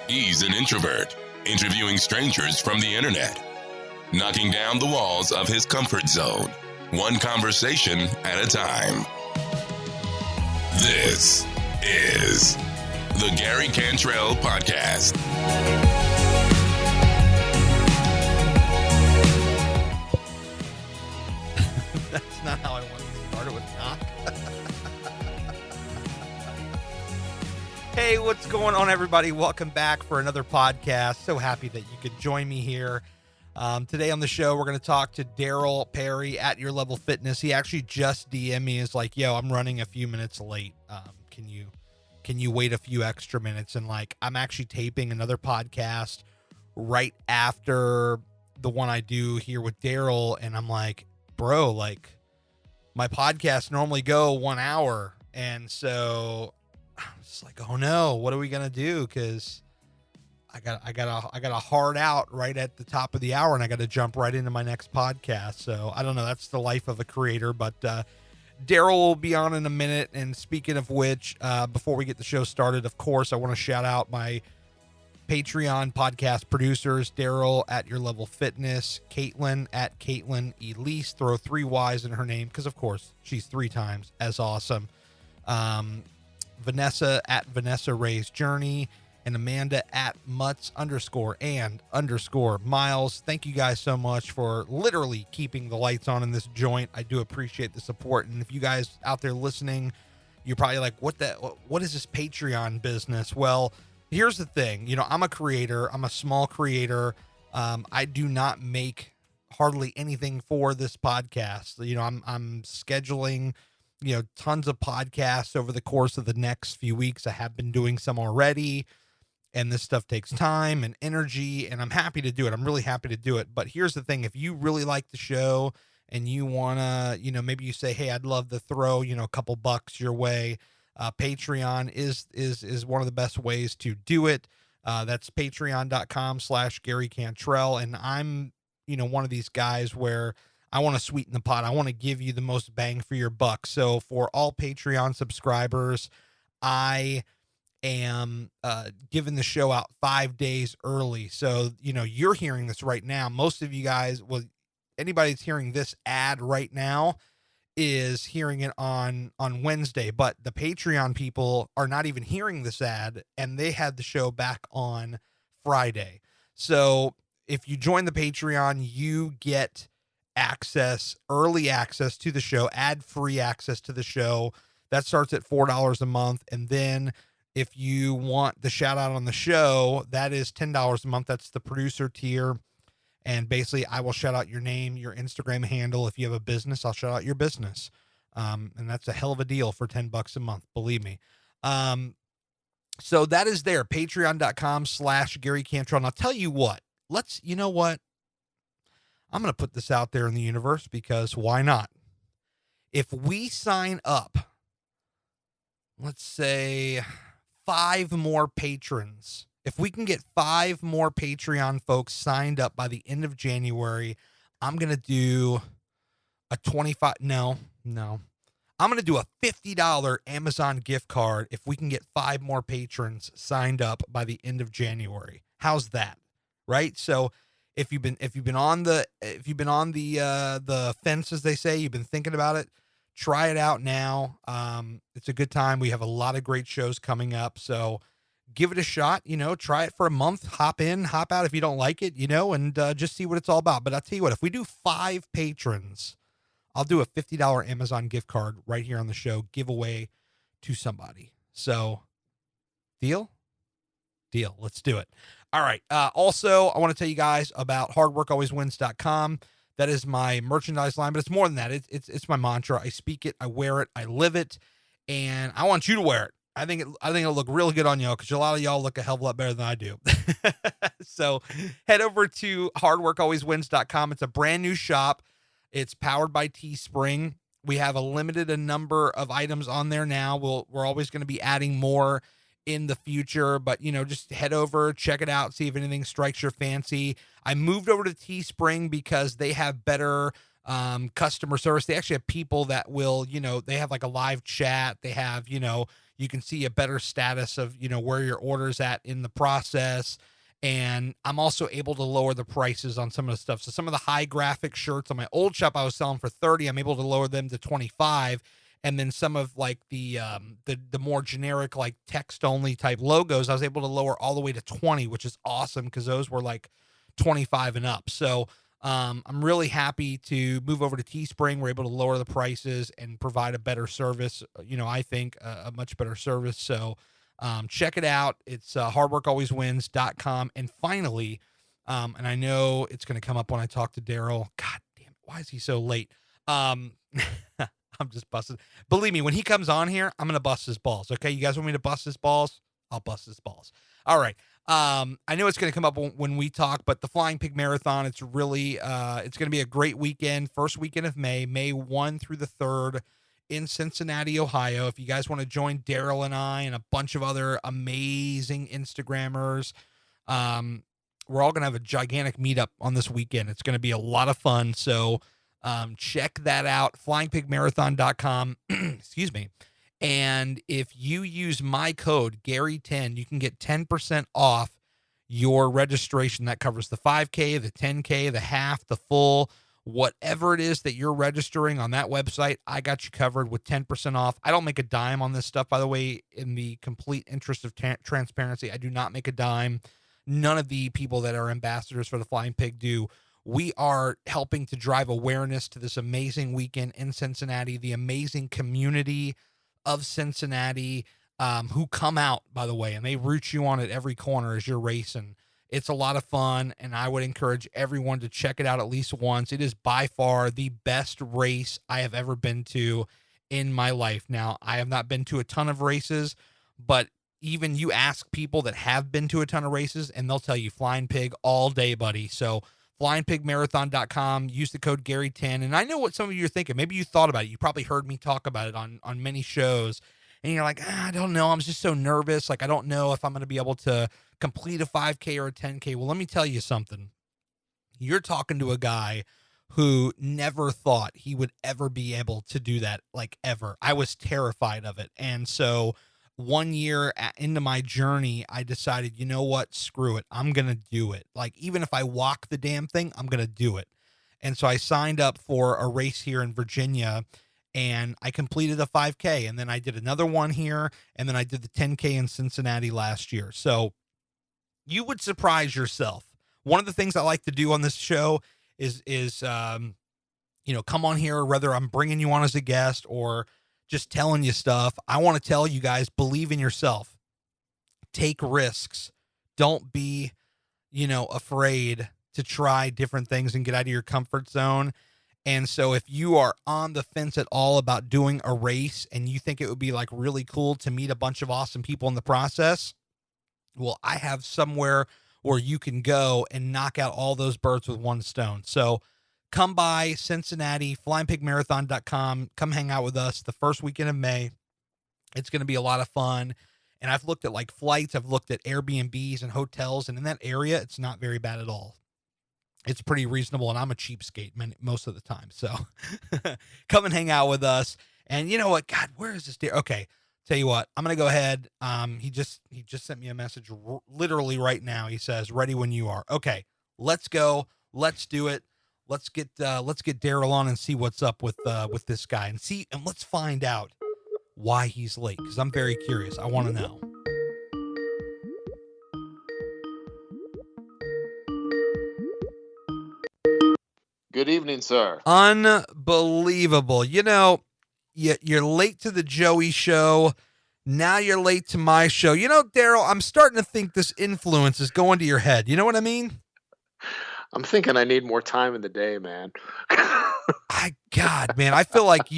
He's an introvert, interviewing strangers from the internet, knocking down the walls of his comfort zone, one conversation at a time. This is the Gary Cantrell Podcast. That's not how I wanted to start it with knock. Hey, what's going on, everybody? Welcome back for another podcast. So happy that you could join me here. Today on the show, we're going to talk to Daryl Perry at Your Level Fitness. He actually just DM'd me, is like, yo, I'm running a few minutes late. Can you wait a few extra minutes? And like, I'm actually taping another podcast right after the one I do here with Daryl. And I'm like, bro, like my podcasts normally go 1 hour. And so it's like, oh no, what are we going to do? Cause I got a hard out right at the top of the hour and I got to jump right into my next podcast. So I don't know. That's the life of a creator, but, Daryl will be on in a minute. And speaking of which, before we get the show started, of course, I want to shout out my Patreon podcast producers, Daryl at Your Level Fitness, Kaitlyn at Kaitlyn Elise, throw 3 Y's in her name, because of course she's 3 times as awesome. Vanessa at Vanessa Ray's Journey, and Amanda at Mutts_and_Miles. Thank you guys so much for literally keeping the lights on in this joint. I do appreciate the support. And if you guys out there listening, you're probably like, what is this Patreon business? Well, here's the thing. You know, I'm a creator. I'm a small creator. I do not make hardly anything for this podcast. You know, I'm scheduling, you know, tons of podcasts over the course of the next few weeks. I have been doing some already, and this stuff takes time and energy, and I'm happy to do it. I'm really happy to do it. But here's the thing. If you really like the show and you want to, you know, maybe you say, hey, I'd love to throw, you know, a couple bucks your way. Patreon is one of the best ways to do it. That's patreon.com/Gary Cantrell. And I'm, you know, one of these guys where I want to sweeten the pot. I want to give you the most bang for your buck. So for all Patreon subscribers, I am giving the show out 5 days early. So, you know, you're hearing this right now. Most of you guys, well, anybody that's hearing this ad right now is hearing it on Wednesday, but the Patreon people are not even hearing this ad, and they had the show back on Friday. So if you join the Patreon, you get early access to the show, ad-free access to the show. That starts at $4 a month. And then if you want the shout out on the show, that is $10 a month. That's the producer tier. And basically I will shout out your name, your Instagram handle. If you have a business, I'll shout out your business. And that's a hell of a deal for $10 a month. Believe me. So that is there, patreon.com/Gary Cantrell. And I'll tell you what, you know what? I'm going to put this out there in the universe, because why not? If we sign up, let's say 5 more patrons, if we can get 5 more Patreon folks signed up by the end of January, I'm going to do a I'm going to do a $50 Amazon gift card if we can get 5 more patrons signed up by the end of January. How's that? Right? So if you've been on the fence, as they say, you've been thinking about it, try it out now. It's a good time. We have a lot of great shows coming up. So give it a shot, you know, try it for a month, hop in, hop out if you don't like it, you know, and just see what it's all about. But I'll tell you what, if we do 5 patrons, I'll do a $50 Amazon gift card right here on the show, giveaway to somebody. So deal. Let's do it. All right. Also, I want to tell you guys about hardworkalwayswins.com. That is my merchandise line, but it's more than that. It's my mantra. I speak it, I wear it, I live it, and I want you to wear it. I think it'll look really good on y'all, because a lot of y'all look a hell of a lot better than I do. So head over to hardworkalwayswins.com. It's a brand new shop. It's powered by Teespring. We have a limited number of items on there now. We're always going to be adding more in the future, but you know, just head over, check it out, see if anything strikes your fancy. I moved over to Teespring because they have better customer service. They actually have people that will, they have like a live chat. They have, you can see a better status of, where your order's at in the process. And I'm also able to lower the prices on some of the stuff. So some of the high graphic shirts on my old shop I was selling for 30, I'm able to lower them to 25. And then some of like the more generic, like text only type logos, I was able to lower all the way to 20, which is awesome because those were like 25 and up. So I'm really happy to move over to Teespring. We're able to lower the prices and provide a better service. I think a much better service. So check it out. It's hardworkalwayswins.com. And finally, and I know it's going to come up when I talk to Daryl. God damn it. Why is he so late? I'm just busting. Believe me, when he comes on here, I'm going to bust his balls. Okay. You guys want me to bust his balls? I'll bust his balls. All right. I know it's going to come up when we talk, but the Flying Pig Marathon, it's really, it's going to be a great weekend. First weekend of May 1 through the 3rd in Cincinnati, Ohio. If you guys want to join Daryl and I and a bunch of other amazing Instagrammers, we're all going to have a gigantic meetup on this weekend. It's going to be a lot of fun. So, check that out. flyingpigmarathon.com. Excuse me. And if you use my code Gary10, you can get 10% off your registration. That covers the 5K, the 10K, the half, the full, whatever it is that you're registering on that website. I got you covered with 10% off. I don't make a dime on this stuff, by the way, in the complete interest of transparency. I do not make a dime. None of the people that are ambassadors for the Flying Pig do. We are helping to drive awareness to this amazing weekend in Cincinnati, the amazing community of Cincinnati, who come out, by the way, and they root you on at every corner as you're racing. It's a lot of fun, and I would encourage everyone to check it out at least once. It is by far the best race I have ever been to in my life. Now, I have not been to a ton of races, but even you ask people that have been to a ton of races, and they'll tell you Flying Pig all day, buddy. So flyingpigmarathon.com, use the code Gary10. And I know what some of you are thinking. Maybe you thought about it. You probably heard me talk about it on many shows. And you're like, I don't know. I'm just so nervous. Like, I don't know if I'm going to be able to complete a 5K or a 10K. Well, let me tell you something. You're talking to a guy who never thought he would ever be able to do that, like ever. I was terrified of it. And so 1 year into my journey, I decided, you know what? Screw it. I'm going to do it. Like, even if I walk the damn thing, I'm going to do it. And so I signed up for a race here in Virginia, and I completed a 5K. And then I did another one here, and then I did the 10K in Cincinnati last year. So you would surprise yourself. One of the things I like to do on this show is come on here, whether I'm bringing you on as a guest or just telling you stuff. I want to tell you guys, believe in yourself. Take risks. Don't be, afraid to try different things and get out of your comfort zone. And so if you are on the fence at all about doing a race and you think it would be like really cool to meet a bunch of awesome people in the process, well, I have somewhere where you can go and knock out all those birds with one stone. So come by Cincinnati, flyingpigmarathon.com. Come hang out with us the first weekend of May. It's going to be a lot of fun. And I've looked at like flights. I've looked at Airbnbs and hotels. And in that area, it's not very bad at all. It's pretty reasonable. And I'm a cheapskate most of the time. So come and hang out with us. And you know what? God, where is this deer? Okay. Tell you what, I'm going to go ahead. He just sent me a message literally right now. He says, ready when you are. Okay, let's go. Let's do it. Let's get Daryl on and see what's up with this guy and let's find out why he's late. Cause I'm very curious. I want to know. Good evening, sir. Unbelievable. You're late to the Joey show. Now you're late to my show. Daryl, I'm starting to think this influence is going to your head. You know what I mean? I'm thinking I need more time in the day, man. God, man, I feel like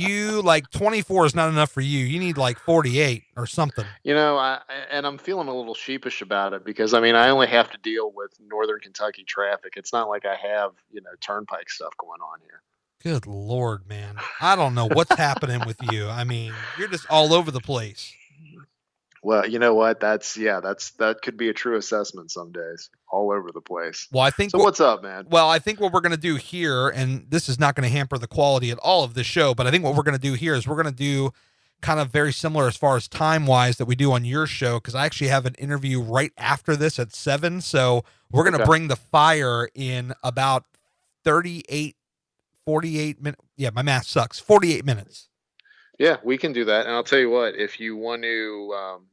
24 is not enough for you. You need like 48 or something. I'm feeling a little sheepish about it because, I only have to deal with Northern Kentucky traffic. It's not like I have, turnpike stuff going on here. Good Lord, man. I don't know what's happening with you. You're just all over the place. Well, you know what? That could be a true assessment some days, all over the place. Well, I think So what's up, man? Well, I think what we're going to do here, and this is not going to hamper the quality at all of the show, but I think what we're going to do here is we're going to do kind of very similar as far as time wise that we do on your show, because I actually have an interview right after this at 7. So we're going to bring the fire in about 48 minutes. Yeah, my math sucks. 48 minutes. Yeah, we can do that. And I'll tell you what, if you want to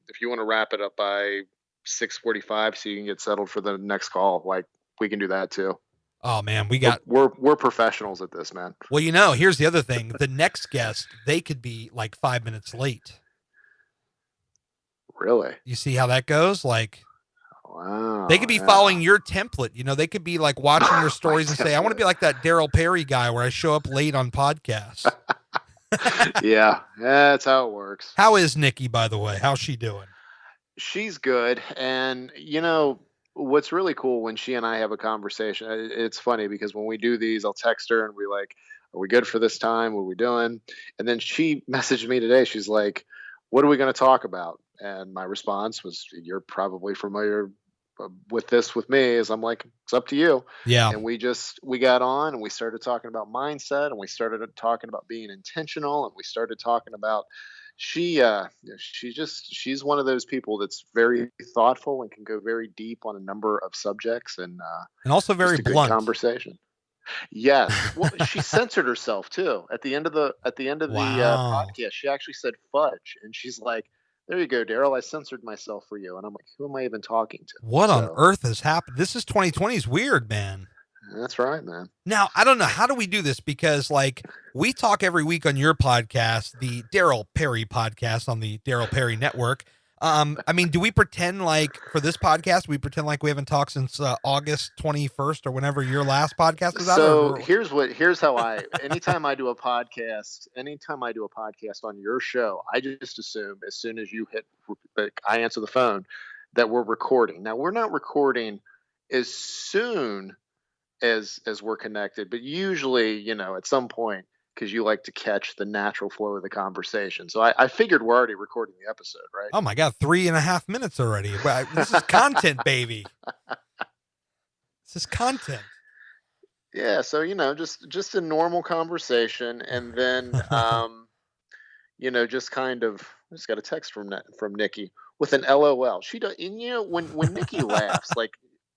wrap it up by 6:45 so you can get settled for the next call, like, we can do that too. Oh man, we're professionals at this, man. Well, here's the other thing. The next guest, they could be like 5 minutes late. Really? You see how that goes? Like, wow. They could be following your template. They could be like watching your stories and say, I want to be like that Daryl Perry guy where I show up late on podcasts. Yeah, that's how it works. How is Nikki, by the way? How's she doing? She's good. And what's really cool when she and I have a conversation, it's funny because when we do these, I'll text her and we're like, are we good for this time? What are we doing? And then she messaged me today. She's like, what are we going to talk about? And my response was, you're probably familiar with me, is I'm like, it's up to you. Yeah. And we got on and we started talking about mindset, and we started talking about being intentional, and we started talking about she's one of those people that's very thoughtful and can go very deep on a number of subjects, and also very blunt. good conversation. Yes. Well, she censored herself too at the end of the podcast. She actually said fudge, and she's like, there you go, Daryl, I censored myself for you. And I'm like, who am I even talking to? What on earth has happened? This is 2020 is weird, man. That's right, man. Now, I don't know. How do we do this? Because, we talk every week on your podcast, the Daryl Perry podcast on the Daryl Perry Network. Do we pretend for this podcast, we pretend like we haven't talked since August 21st or whenever your last podcast was out? So here's how anytime I do a podcast on your show, I just assume as soon as you hit, I answer the phone, that we're recording. Now, we're not recording as soon as we're connected, but usually, at some point, because you like to catch the natural flow of the conversation. So I figured we're already recording the episode, right? Oh my God, 3.5 minutes already. This is content, baby. This is content. Yeah. So, just a normal conversation. And then, just kind of, I just got a text from Nikki with an LOL. She does, and when Nikki laughs,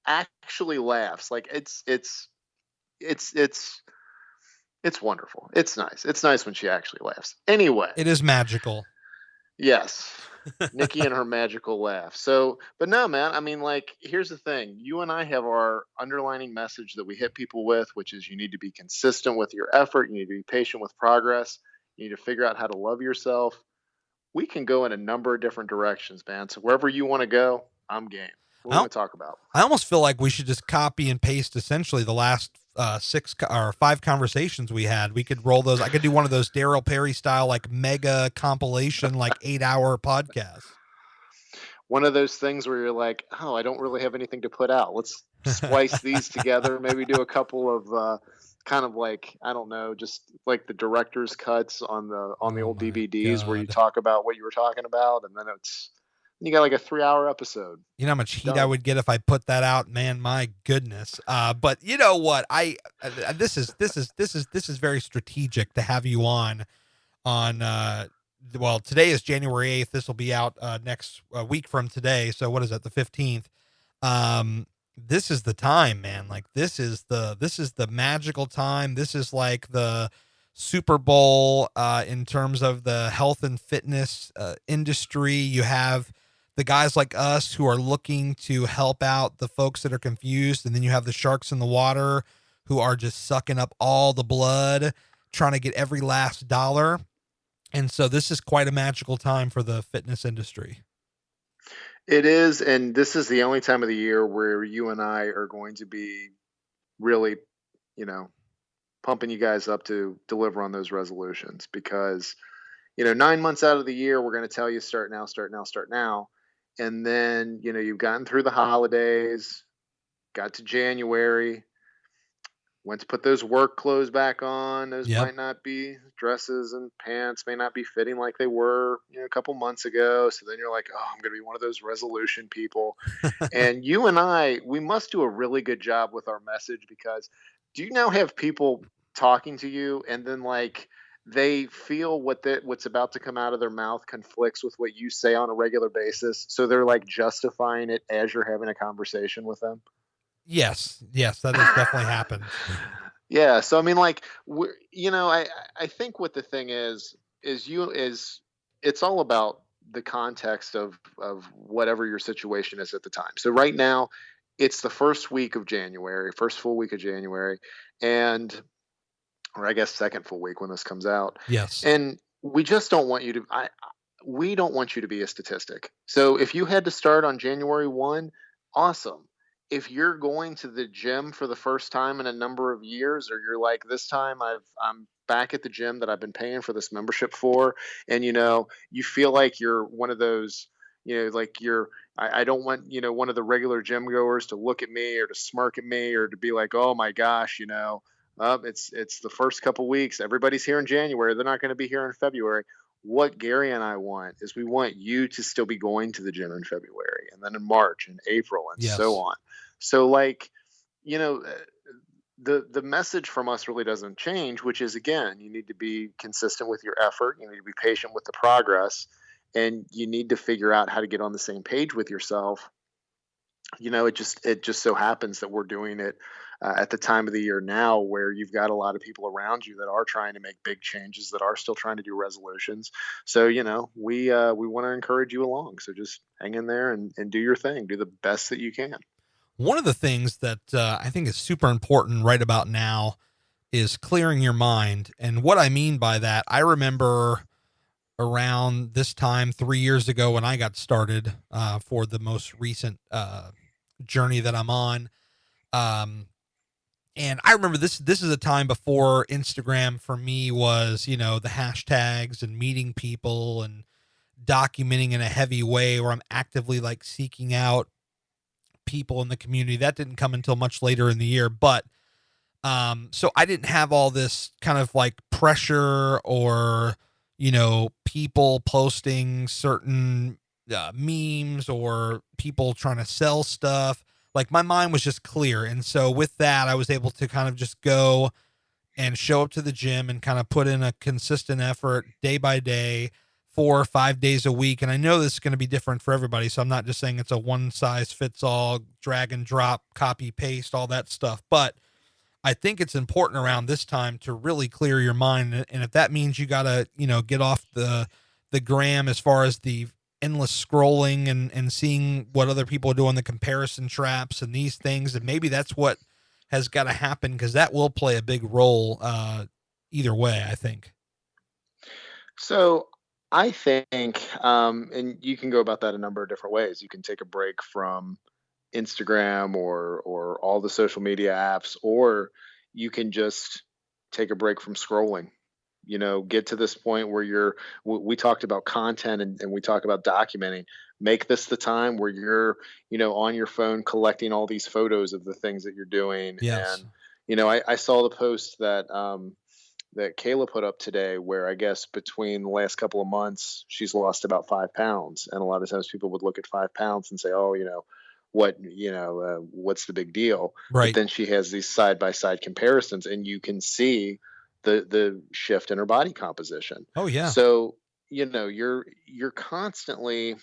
actually laughs, it's wonderful. It's nice. It's nice when she actually laughs. Anyway. It is magical. Yes. Nikki and her magical laugh. So, but no, man, here's the thing. You and I have our underlining message that we hit people with, which is you need to be consistent with your effort. You need to be patient with progress. You need to figure out how to love yourself. We can go in a number of different directions, man. So wherever you want to go, I'm game. What do we want to talk about? I almost feel like we should just copy and paste essentially the last 6 or 5 conversations we had. We could roll those. I could do one of those Daryl Perry style, mega compilation, 8-hour podcasts. One of those things where you're like, oh, I don't really have anything to put out. Let's splice these together. Maybe do a couple of kind of I don't know, just like the director's cuts on the old DVDs where you talk about what you were talking about, and then you got a 3-hour episode. You know how much heat I would get if I put that out, man. My goodness. But you know what? This is very strategic to have you on. Well, today is January 8th. This will be out next week from today. So what is that? The 15th. This is the time, man. This is the magical time. This is the Super Bowl in terms of the health and fitness industry. You have the guys like us who are looking to help out the folks that are confused. And then you have the sharks in the water who are just sucking up all the blood, trying to get every last dollar. And so this is quite a magical time for the fitness industry. It is. And this is the only time of the year where you and I are going to be really, pumping you guys up to deliver on those resolutions, because, 9 months out of the year, we're going to tell you start now, start now, start now. And then, you've gotten through the holidays, got to January. went to put those work clothes back on. Those Yep. might not be dresses, and pants may not be fitting like they were, a couple months ago. So then you're like, oh, I'm going to be one of those resolution people. And you and we must do a really good job with our message, because do you now have people talking to you and then like they feel what's about to come out of their mouth conflicts with what you say on a regular basis, so they're like justifying it as you're having a conversation with them? Yes, that has definitely happened. Yeah, so I mean, like, I think what the thing is it's all about the context of whatever your situation is at the time. So right now, it's the first full week of January, and or I guess second full week when this comes out, Yes. and we just don't want you to. We don't want you to be a statistic. So if you had to start on January 1, awesome. If you're going to the gym for the first time in a number of years, or you're like, this time I'm back at the gym that I've been paying for this membership for, and you feel like you're one of those, like I don't want, one of the regular gym goers to look at me or to smirk at me or to be like, oh my gosh, it's the first couple weeks. Everybody's here in January. They're not going to be here in February. What Gary and I want is we want you to still be going to the gym in February, and then in March and April and so Yes. on. So like, you know, uh, the message from us really doesn't change, which is, again, you need to be consistent with your effort. You need to be patient with the progress, and you need to figure out how to get on the same page with yourself. It just so happens that we're doing it at the time of the year now where you've got a lot of people around you that are trying to make big changes, that are still trying to do resolutions. So we want to encourage you along. So just hang in there and do your thing. Do the best that you can. One of the things that I think is super important right about now is clearing your mind. And what I mean by that, I remember around this time 3 years ago when I got started for the most recent journey that I'm on. Um, and I remember this is a time before Instagram for me was, the hashtags and meeting people and documenting in a heavy way where I'm actively like seeking out people in the community. That didn't come until much later in the year, but so I didn't have all this kind of like pressure or, people posting certain memes or people trying to sell stuff. Like my mind was just clear. And so with that, I was able to kind of just go and show up to the gym and kind of put in a consistent effort day by day, 4 or 5 days a week. And I know this is going to be different for everybody. So I'm not just saying it's a one size fits all, drag and drop, copy, paste, all that stuff. But I think it's important around this time to really clear your mind. And if that means you got to, get off the gram as far as the endless scrolling and seeing what other people are doing, the comparison traps and these things, and maybe that's what has got to happen, because that will play a big role either way, I think. So I think, and you can go about that a number of different ways. You can take a break from Instagram or all the social media apps, or you can just take a break from scrolling. Get to this point where we talked about content, and we talk about documenting. Make this the time where you're, on your phone collecting all these photos of the things that you're doing. Yes. And, I saw the post that Kayla put up today, where I guess between the last couple of months, she's lost about 5 pounds. And a lot of times people would look at 5 pounds and say, oh, what's the big deal? But Right. then she has these side by side comparisons, and you can see the shift in her body composition. Oh yeah. So, you're constantly,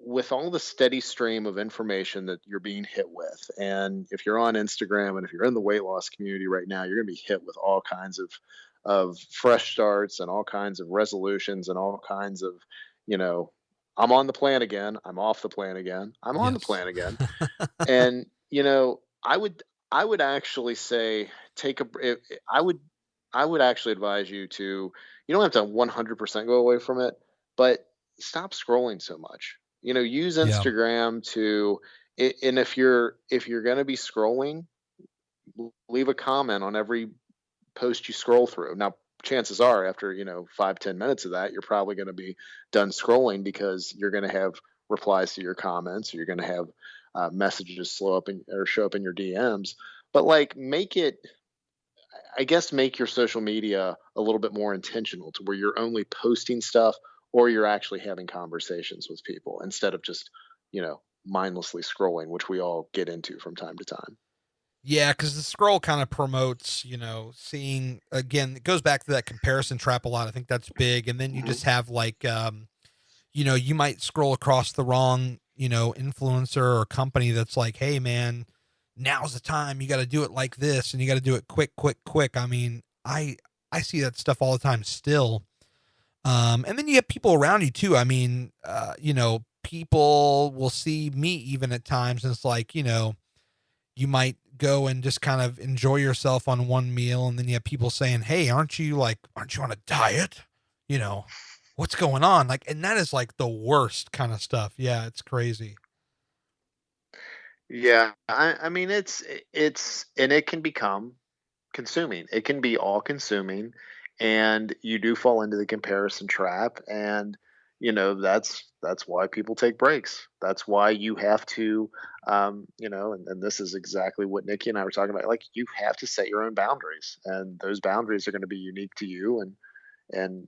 with all the steady stream of information that you're being hit with. And if you're on Instagram and if you're in the weight loss community right now, you're going to be hit with all kinds of fresh starts and all kinds of resolutions and all kinds of, I'm on the plan again. I'm off the plan again. I'm on the Yes. plan again. And, I would actually say take a, it- I would actually advise you to, you don't have to 100% go away from it, but stop scrolling so much. Use Yeah. Instagram and if you're going to be scrolling, leave a comment on every post you scroll through. Now, chances are after, 5-10 minutes of that, you're probably going to be done scrolling, because you're going to have replies to your comments, or you're going to have messages slow up or show up in your DMs. but like make it, I guess, make your social media a little bit more intentional to where you're only posting stuff or you're actually having conversations with people instead of just, mindlessly scrolling, which we all get into from time to time. Yeah, because the scroll kind of promotes, seeing again. It goes back to that comparison trap a lot. I think that's big, and then you Hmm. just have like, you might scroll across the wrong, influencer or company that's like, hey, man, now's the time. You got to do it like this, and you got to do it quick, quick, quick. I mean, I see that stuff all the time still. And then you have people around you too. I mean, people will see me even at times, and it's like, you might go and just kind of enjoy yourself on one meal, and then you have people saying, hey, aren't you on a diet? You know, what's going on? Like, and that is like the worst kind of stuff. Yeah, it's crazy. Yeah, I mean and it can become consuming. It can be all consuming, and you do fall into the comparison trap. And that's why people take breaks. That's why you have to, and this is exactly what Nikki and I were talking about. Like, you have to set your own boundaries, and those boundaries are going to be unique to you and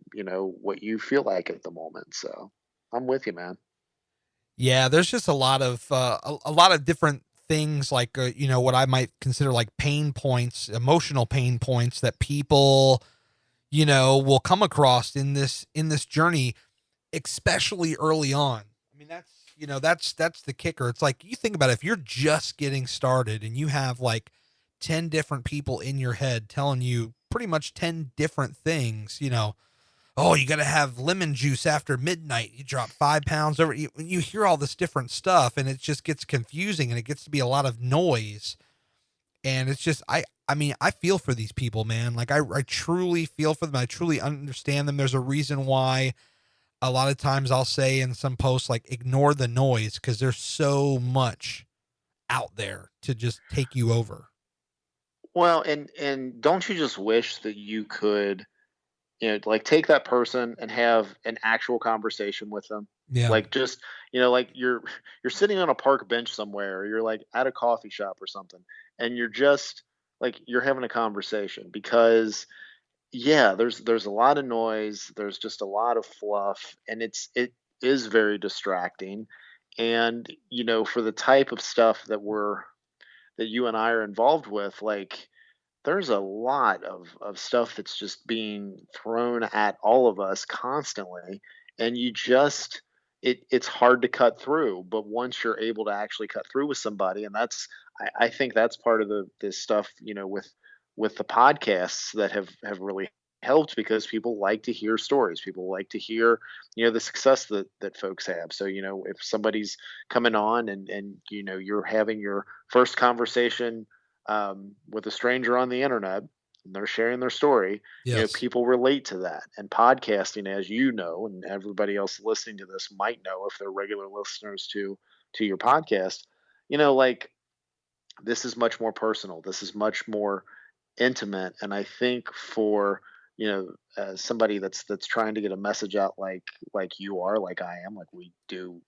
what you feel like at the moment. So I'm with you, man. Yeah, there's just a lot of a lot of different things like, what I might consider like pain points, emotional pain points that people, will come across in this journey, especially early on. I mean, that's the kicker. It's like, you think about it, if you're just getting started and you have like 10 different people in your head telling you pretty much 10 different things, oh, you got to have lemon juice after midnight. You drop 5 pounds over. You hear all this different stuff, and it just gets confusing, and it gets to be a lot of noise. And it's just, I mean, I feel for these people, man. Like, I truly feel for them. I truly understand them. There's a reason why a lot of times I'll say in some posts, like, ignore the noise, because there's so much out there to just take you over. Well, and don't you just wish that you could, like, take that person and have an actual conversation with them? Yeah. Like, just, like, you're sitting on a park bench somewhere, or you're like at a coffee shop or something, and you're just like, you're having a conversation. Because yeah, there's a lot of noise, there's just a lot of fluff, and it is very distracting. And for the type of stuff that you and I are involved with, like, there's a lot of stuff that's just being thrown at all of us constantly. And it's hard to cut through. But once you're able to actually cut through with somebody, and I think that's part of this stuff, with the podcasts that have really helped, because people like to hear stories. People like to hear, the success that folks have. So, if somebody's coming on, and you're having your first conversation, with a stranger on the internet, and they're sharing their story, Yes. people relate to that. And podcasting, as you know, and everybody else listening to this might know if they're regular listeners to your podcast, like, this is much more personal. This is much more intimate. And I think for, somebody that's trying to get a message out, like you are, like I am, like we do,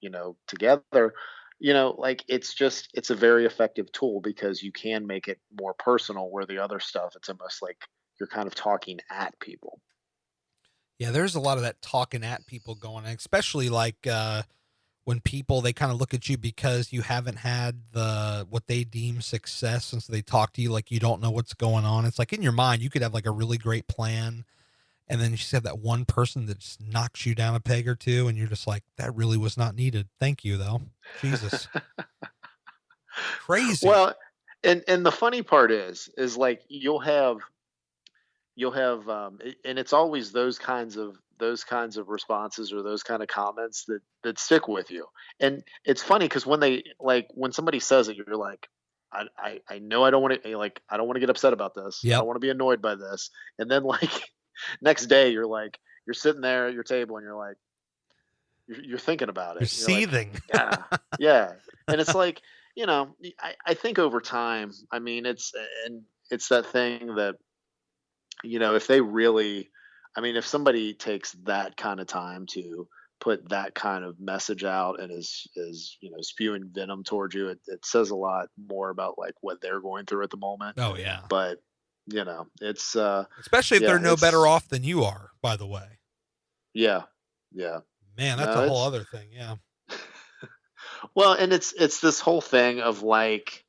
together, like, it's a very effective tool, because you can make it more personal, where the other stuff, it's almost like you're kind of talking at people. Yeah, there's a lot of that talking at people going on, especially like, when people, they kind of look at you because you haven't had what they deem success, and so they talk to you like you don't know what's going on. It's like, in your mind you could have like a really great plan, and then you just have that one person that just knocks you down a peg or two, and you're just like, that really was not needed. Thank you though. Jesus. It's crazy. Well, and the funny part is like, you'll have and it's always those kinds of responses, or those kind of comments that stick with you. And it's funny, because when somebody says it, you're like, I know I don't want to, like, I don't want to get upset about this, I Yep. don't want to be annoyed by this. And then, like, next day, you're sitting there at your table, and you're like, you're thinking about You're it, and you're like, seething. yeah, yeah. And it's like, I think over time, I mean, it's that thing that, if they really, I mean, if somebody takes that kind of time to put that kind of message out and is spewing venom towards you, it says a lot more about like what they're going through at the moment. Oh yeah. But it's Especially if they're yeah, no better off than you are, by the way. yeah, yeah. Man, that's No, a whole it's other thing. Yeah. well, and it's this whole thing of like,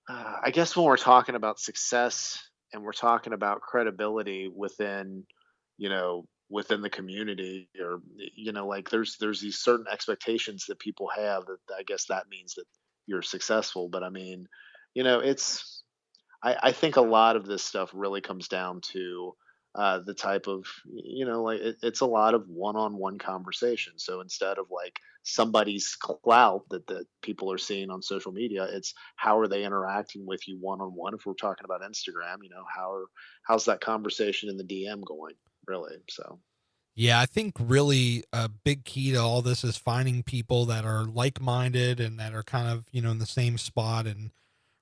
I guess when we're talking about success and we're talking about credibility within the community, or like there's these certain expectations that people have, that I guess that means that you're successful. But I mean, it's I think a lot of this stuff really comes down to the type of, like it's a lot of one-on-one conversation. So instead of like somebody's clout that people are seeing on social media, it's how are they interacting with you one-on-one. If we're talking about Instagram, how's that conversation in the DM going, really? So Yeah, I think really a big key to all this is finding people that are like-minded and that are kind of, in the same spot, and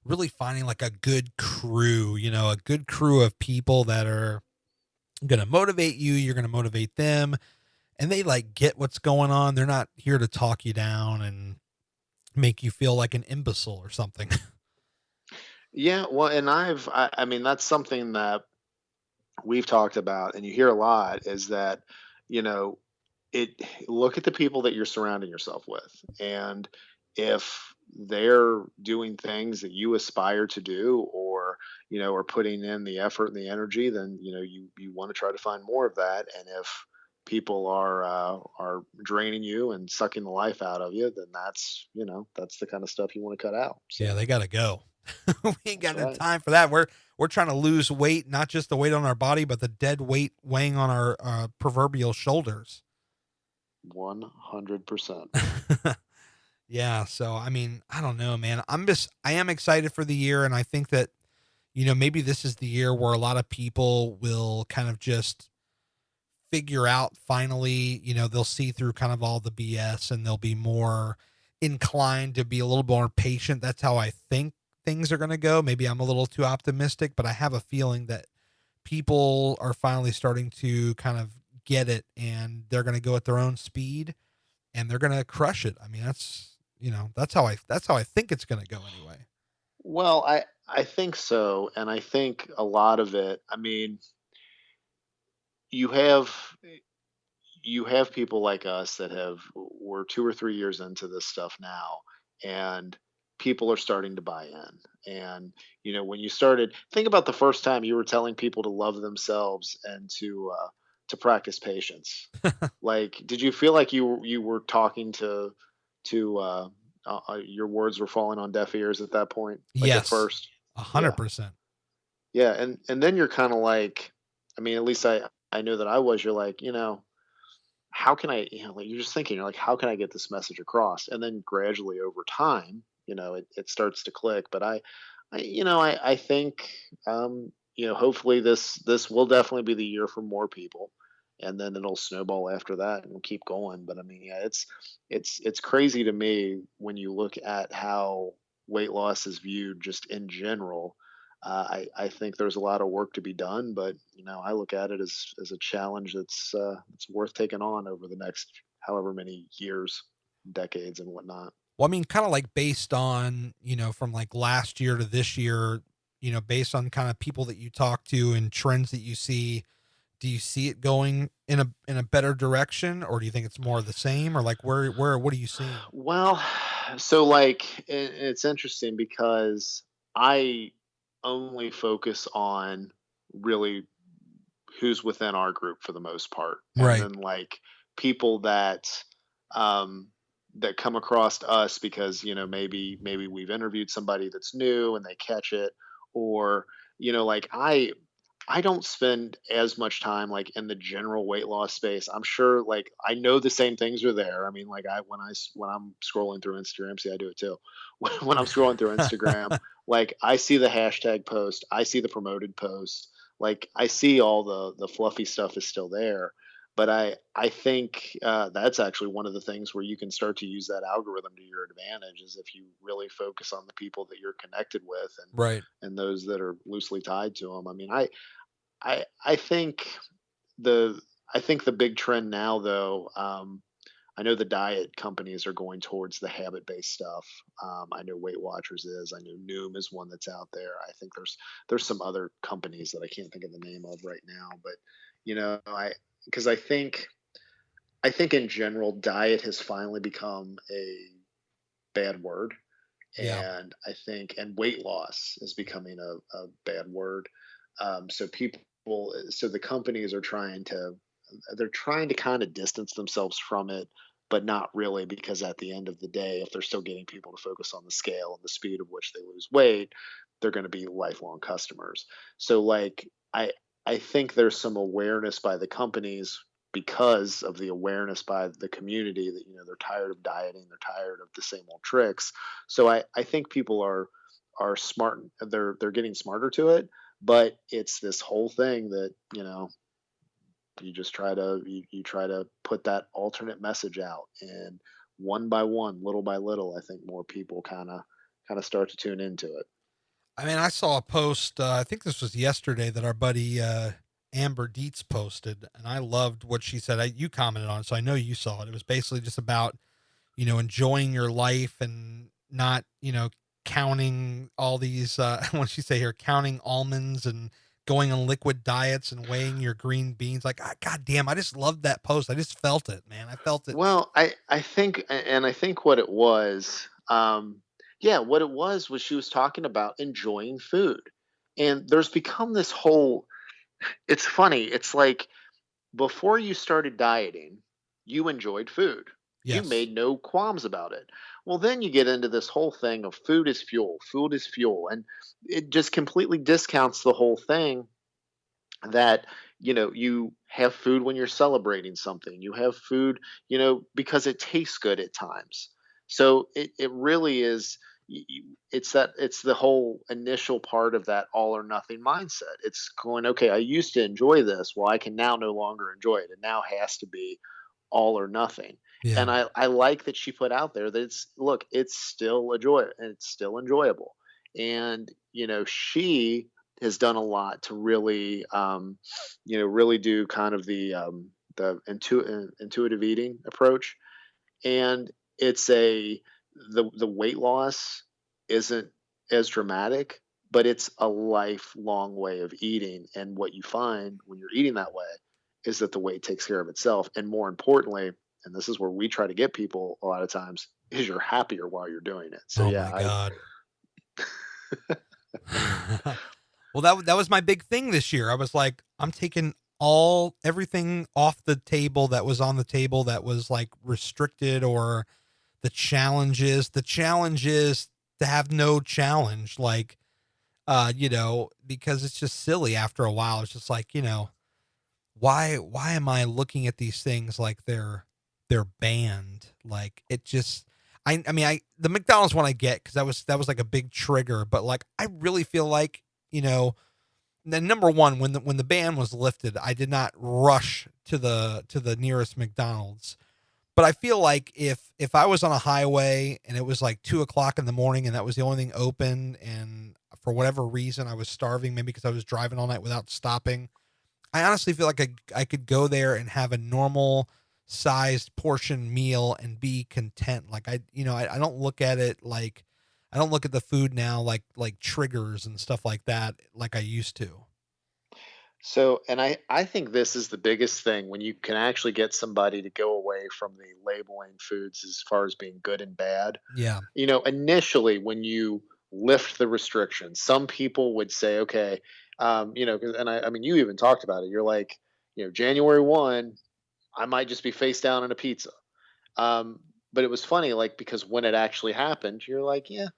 really finding like a good crew, a good crew of people that are going to motivate you. You're going to motivate them, and they like get what's going on. They're not here to talk you down and make you feel like an imbecile or something. yeah, well, and I mean, that's something that we've talked about and you hear a lot, is that you know it look at the people that you're surrounding yourself with, and if they're doing things that you aspire to do, or are putting in the effort and the energy, then you want to try to find more of that. And if people are draining you and sucking the life out of you, then that's the kind of stuff you want to cut out. Yeah, So they got to go. We ain't that's got no right. time for that. We're trying to lose weight, not just the weight on our body, but the dead weight weighing on our proverbial shoulders. 100%. Yeah. So, I mean, I don't know, man. I am excited for the year. And I think that, maybe this is the year where a lot of people will kind of just figure out finally, they'll see through kind of all the BS, and they'll be more inclined to be a little more patient. That's how I think things are going to go. Maybe I'm a little too optimistic, but I have a feeling that people are finally starting to kind of get it, and they're going to go at their own speed, and they're going to crush it. I mean, that's how I think it's going to go anyway. Well, I think so, and I think a lot of it. I mean, you have you have people like us that we're 2 or 3 years into this stuff now, and people are starting to buy in. And when you started, think about the first time you were telling people to love themselves and to practice patience. Like, did you feel like you were talking to your words were falling on deaf ears at that point, like at Yes, first? Yeah. 100%. Yeah, and then you're kind of like, I mean, at least I know that I was. You're like, how can I, like you're just thinking, you're like, how can I get this message across? And then gradually over time, it starts to click. But I think, hopefully this will definitely be the year for more people, and then it'll snowball after that, and we'll keep going. But I mean, yeah, it's crazy to me when you look at how weight loss is viewed just in general. I think there's a lot of work to be done, but I look at it as a challenge that's worth taking on over the next however many years, decades, and whatnot. Well, I mean, kind of like based on, from like last year to this year, based on kind of people that you talk to and trends that you see, do you see it going in a better direction, or do you think it's more of the same, or like what are you seeing? Well, so like it's interesting because I only focus on really who's within our group for the most part, and Right. then like people um that come across us because maybe we've interviewed somebody that's new and they catch it, or like I don't spend as much time like in the general weight loss space. I'm sure like I know the same things are there. I mean, like when I'm scrolling through Instagram, see I do it too. When I'm scrolling through Instagram, like I see the hashtag post, I see the promoted post, like I see all the fluffy stuff is still there. But I think that's actually one of the things where you can start to use that algorithm to your advantage, is if you really focus on the people that you're connected with, Right. and those that are loosely tied to them. I mean, I think the I think the big trend now, though, I know the diet companies are going towards the habit-based stuff. I know Weight Watchers is. I know Noom is one that's out there. I think there's some other companies that I can't think of the name of right now, but I because I think in general diet has finally become a bad word, Yeah. and I think and weight loss is becoming a bad word. So the companies are trying to kind of distance themselves from it, but not really, because at the end of the day, if they're still getting people to focus on the scale and the speed of which they lose weight, they're going to be lifelong customers. So like I think there's some awareness by the companies, because of the awareness by the community, that they're tired of dieting, they're tired of the same old tricks. So I think people are smart, they're getting smarter to it, but it's this whole thing that you just try to put that alternate message out, and one by one, little by little, I think more people kind of start to tune into it. I mean, I saw a post, I think this was yesterday, that our buddy Amber Dietz posted, and I loved what she said. You commented on it, so I know you saw it. It was basically just about, enjoying your life and not, counting all these, what did she say here, counting almonds and going on liquid diets and weighing your green beans. Like, God damn, I just loved that post. I just felt it, man. I felt it. Well, I think what it was, yeah, what it was she was talking about enjoying food, and there's become this whole. It's funny. It's like, before you started dieting, you enjoyed food. You Yes. made no qualms about it. Well, then you get into this whole thing of food is fuel, and it just completely discounts the whole thing, that you have food when you're celebrating something. You have food, because it tastes good at times. So it really is. It's the whole initial part of that all or nothing mindset. It's going, okay, I used to enjoy this, well, I can now no longer enjoy it. It now has to be all or nothing. Yeah. And I like that she put out there that it's still a joy, and it's still enjoyable. And she has done a lot to really, really do kind of the intuitive eating approach. And it's the weight loss isn't as dramatic, but it's a lifelong way of eating. And what you find when you're eating that way is that the weight takes care of itself. And more importantly, and this is where we try to get people a lot of times, is you're happier while you're doing it. So Oh yeah, my I God. Well, that was my big thing this year. I was like, I'm taking everything off the table that was on the table that was like restricted, or the challenges. The challenge is to have no challenge, like, because it's just silly after a while. It's just like, why am I looking at these things like they're banned? Like, it just, I mean, the McDonald's one I get, because that was like a big trigger, but like, I really feel like, then number one, when the ban was lifted, I did not rush to the nearest McDonald's. But I feel like if I was on a highway and it was like 2 o'clock in the morning and that was the only thing open, and for whatever reason I was starving, maybe because I was driving all night without stopping, I honestly feel like I could go there and have a normal sized portion meal and be content. Like, I don't look at it like, I don't look at the food now like triggers and stuff like that like I used to. So, and I think this is the biggest thing, when you can actually get somebody to go away from the labeling foods as far as being good and bad. Yeah. Initially, when you lift the restrictions, some people would say, okay, 'cause I mean, you even talked about it. You're like, January 1, I might just be face down in a pizza. But it was funny, like, because when it actually happened, you're like, yeah,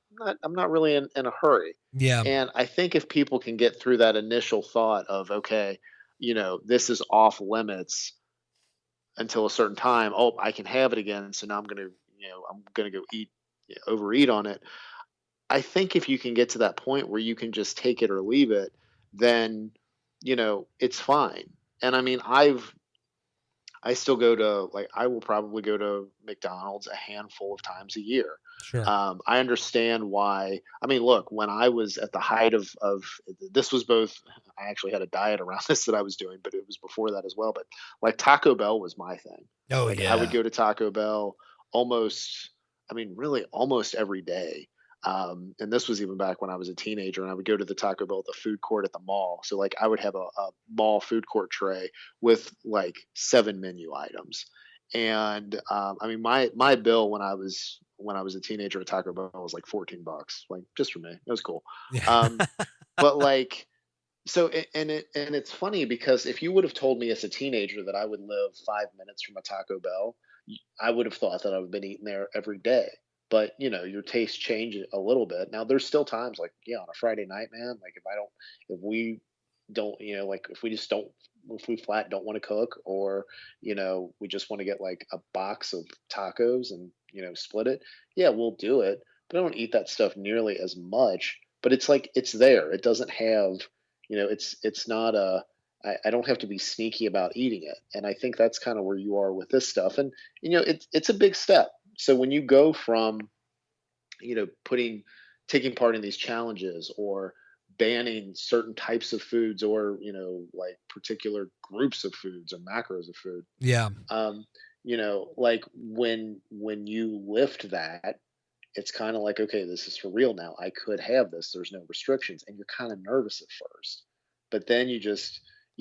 I'm not really in a hurry. Yeah. And I think if people can get through that initial thought of, okay, this is off limits until a certain time. Oh, I can have it again. So now I'm gonna go overeat on it. I think if you can get to that point where you can just take it or leave it, then it's fine. And I mean, I still go to, like, I will probably go to McDonald's a handful of times a year. Sure. I understand why. I mean, look, when I was at the height of this was both. I actually had a diet around this that I was doing, but it was before that as well. But like Taco Bell was my thing. Oh Like I would yeah. go to Taco Bell almost. I mean, really almost every day. And this was even back when I was a teenager, and I would go to the Taco Bell, the food court at the mall. So like I would have a mall food court tray with like 7 menu items. And I mean, my bill when I was a teenager at Taco Bell was like $14, like just for me. It was cool. Yeah. Um, but like and it's funny because if you would have told me as a teenager that I would live 5 minutes from a Taco Bell, I would have thought that I would have been eating there every day. But your taste change a little bit. Now there's still times like, yeah, on a Friday night, man, like if we don't, like if we just don't, if we flat don't want to cook, or we just want to get like a box of tacos and split it, yeah, we'll do it. But I don't eat that stuff nearly as much. But it's like it's there. It doesn't have, it's not a. I don't have to be sneaky about eating it, and I think that's kind of where you are with this stuff. And it's a big step. So when you go from putting taking part in these challenges, or banning certain types of foods, or like particular groups of foods or macros of food, Yeah. um like when you lift that, it's kind of like, okay, this is for real now. I could have this. There's no restrictions, and you're kind of nervous at first, but then you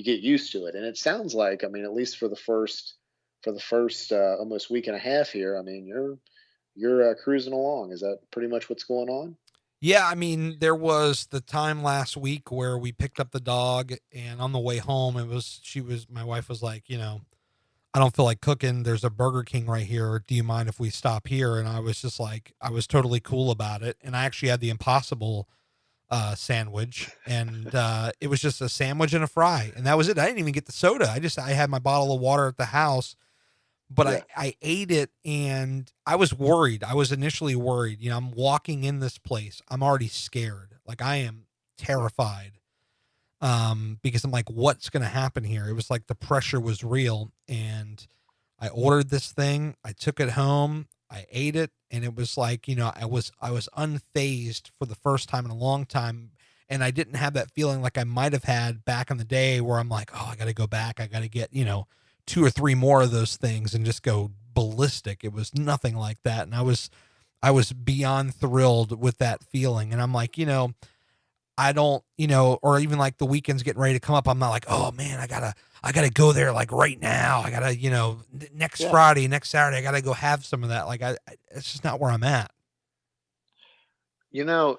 get used to it. And it sounds like, I mean, at least for the first almost week and a half here, I mean, you're cruising along. Is that pretty much what's going on? Yeah, I mean, there was the time last week where we picked up the dog, and on the way home, my wife was like, I don't feel like cooking. There's a Burger King right here. Do you mind if we stop here? And I was just like, I was totally cool about it. And I actually had the Impossible sandwich, and it was just a sandwich and a fry, and that was it. I didn't even get the soda. I had my bottle of water at the house, but Yeah. I ate it, and I was worried. I was initially worried. I'm walking in this place. I'm already scared. Like I am terrified. Because I'm like, what's going to happen here? It was like the pressure was real, and I ordered this thing. I took it home. I ate it, and it was like, I was unfazed for the first time in a long time, and I didn't have that feeling like I might have had back in the day where I'm like, oh, I got to go back. I got to get, two or three more of those things and just go ballistic. It was nothing like that, and I was beyond thrilled with that feeling, and I'm like, I don't, or even like the weekend's getting ready to come up. I'm not like, oh man, I gotta go there like right now. I gotta, next Yeah. Friday, next Saturday, I gotta go have some of that. Like it's just not where I'm at. You know,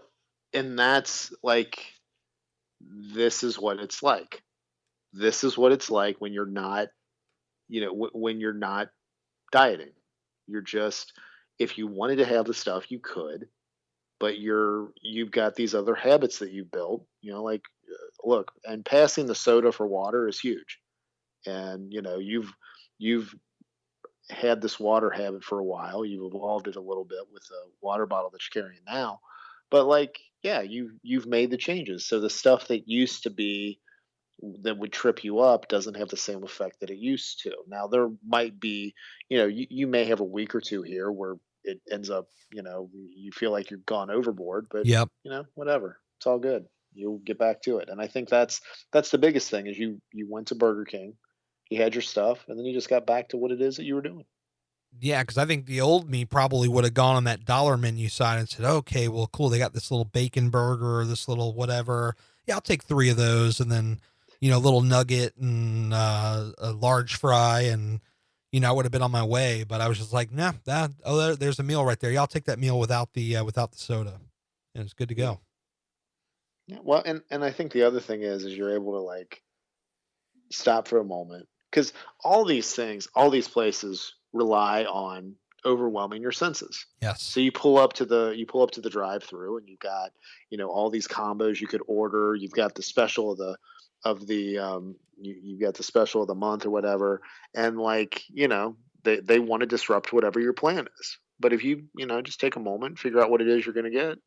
and that's like, this is what it's like. This is what it's like when you're not, when you're not dieting. You're just, if you wanted to have the stuff, you could, but you've got these other habits that you built, like, look, and passing the soda for water is huge. And, you've had this water habit for a while. You've evolved it a little bit with the water bottle that you're carrying now. But like, yeah, you've made the changes. So the stuff that used to be that would trip you up doesn't have the same effect that it used to. Now there might be, you may have a week or two here where it ends up, you feel like you've gone overboard, but Yep. whatever. It's all good. You'll get back to it. And I think that's the biggest thing is you went to Burger King, you had your stuff, and then you just got back to what it is that you were doing. Yeah. Cause I think the old me probably would have gone on that dollar menu side and said, okay, well, cool. They got this little bacon burger or this little whatever. Yeah. I'll take three of those. And then, a little nugget and a large fry. And, I would have been on my way, but I was just like, nah, there's a meal right there. Yeah, I'll take that meal without the soda. And it's good to Yeah. go. Yeah. Well, and I think the other thing is you're able to like stop for a moment, because all these places rely on overwhelming your senses. Yes. So you pull up to the drive through, and you've got all these combos you could order. You've got the special of the you've got the special of the month or whatever. And like, they want to disrupt whatever your plan is. But if you just take a moment, figure out what it is you're going to get,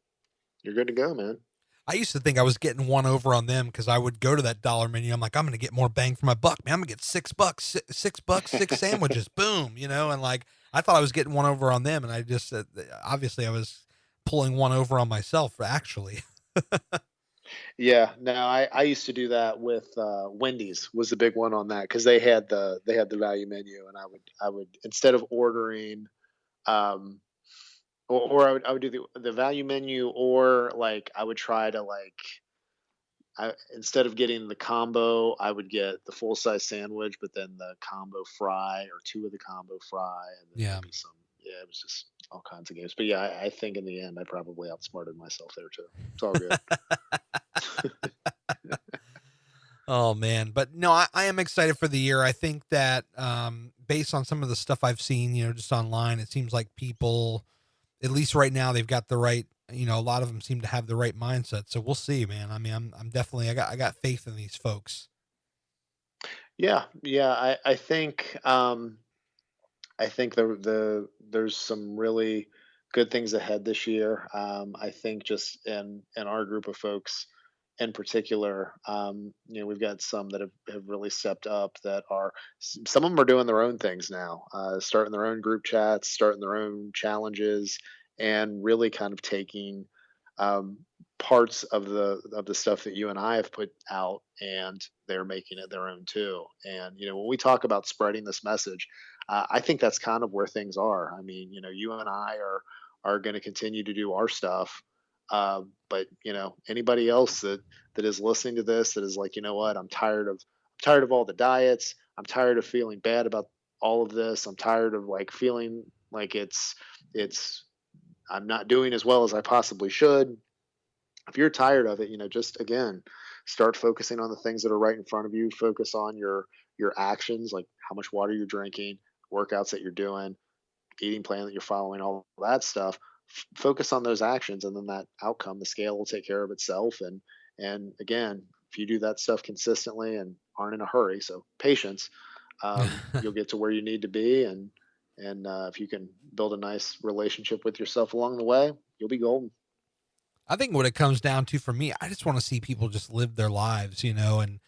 you're good to go, man. I used to think I was getting one over on them because I would go to that dollar menu. I'm like, I'm going to get more bang for my buck, man. I'm going to get $6, $6, 6 sandwiches, boom, and like, I thought I was getting one over on them. And I just, obviously I was pulling one over on myself, actually. Yeah, no, I used to do that with Wendy's was the big one on that because they had the value menu, and I would instead of ordering um or I would do the value menu, or like I would try to like instead of getting the combo, I would get the full size sandwich, but then the combo fry or two of the combo fry, and then Yeah. maybe some. Yeah, it was just all kinds of games. But yeah, I think in the end, I probably outsmarted myself there too. It's all good. Oh man, but no, I am excited for the year. I think that based on some of the stuff I've seen, just online, it seems like people, at least right now, they've got the right. A lot of them seem to have the right mindset. So we'll see, man. I mean, I'm definitely I got faith in these folks. Yeah, yeah. I think there's some really good things ahead this year. I think just in our group of folks in particular, we've got some that have really stepped up. That are some of them are doing their own things now, starting their own group chats, starting their own challenges, and really kind of taking um, parts of the stuff that you and I have put out, and they're making it their own too. And when we talk about spreading this message, I think that's kind of where things are. I mean, you and I are going to continue to do our stuff, but anybody else that is listening to this that is like, you know what, I'm tired of all the diets. I'm tired of feeling bad about all of this. I'm tired of like feeling like it's I'm not doing as well as I possibly should. If you're tired of it, just again, start focusing on the things that are right in front of you. Focus on your actions, like how much water you're drinking, workouts that you're doing, eating plan that you're following, all that stuff. Focus on those actions, and then that outcome, the scale will take care of itself. And again, if you do that stuff consistently and aren't in a hurry, so patience, you'll get to where you need to be. And if you can build a nice relationship with yourself along the way, you'll be golden. I think what it comes down to for me, I just want to see people just live their lives, and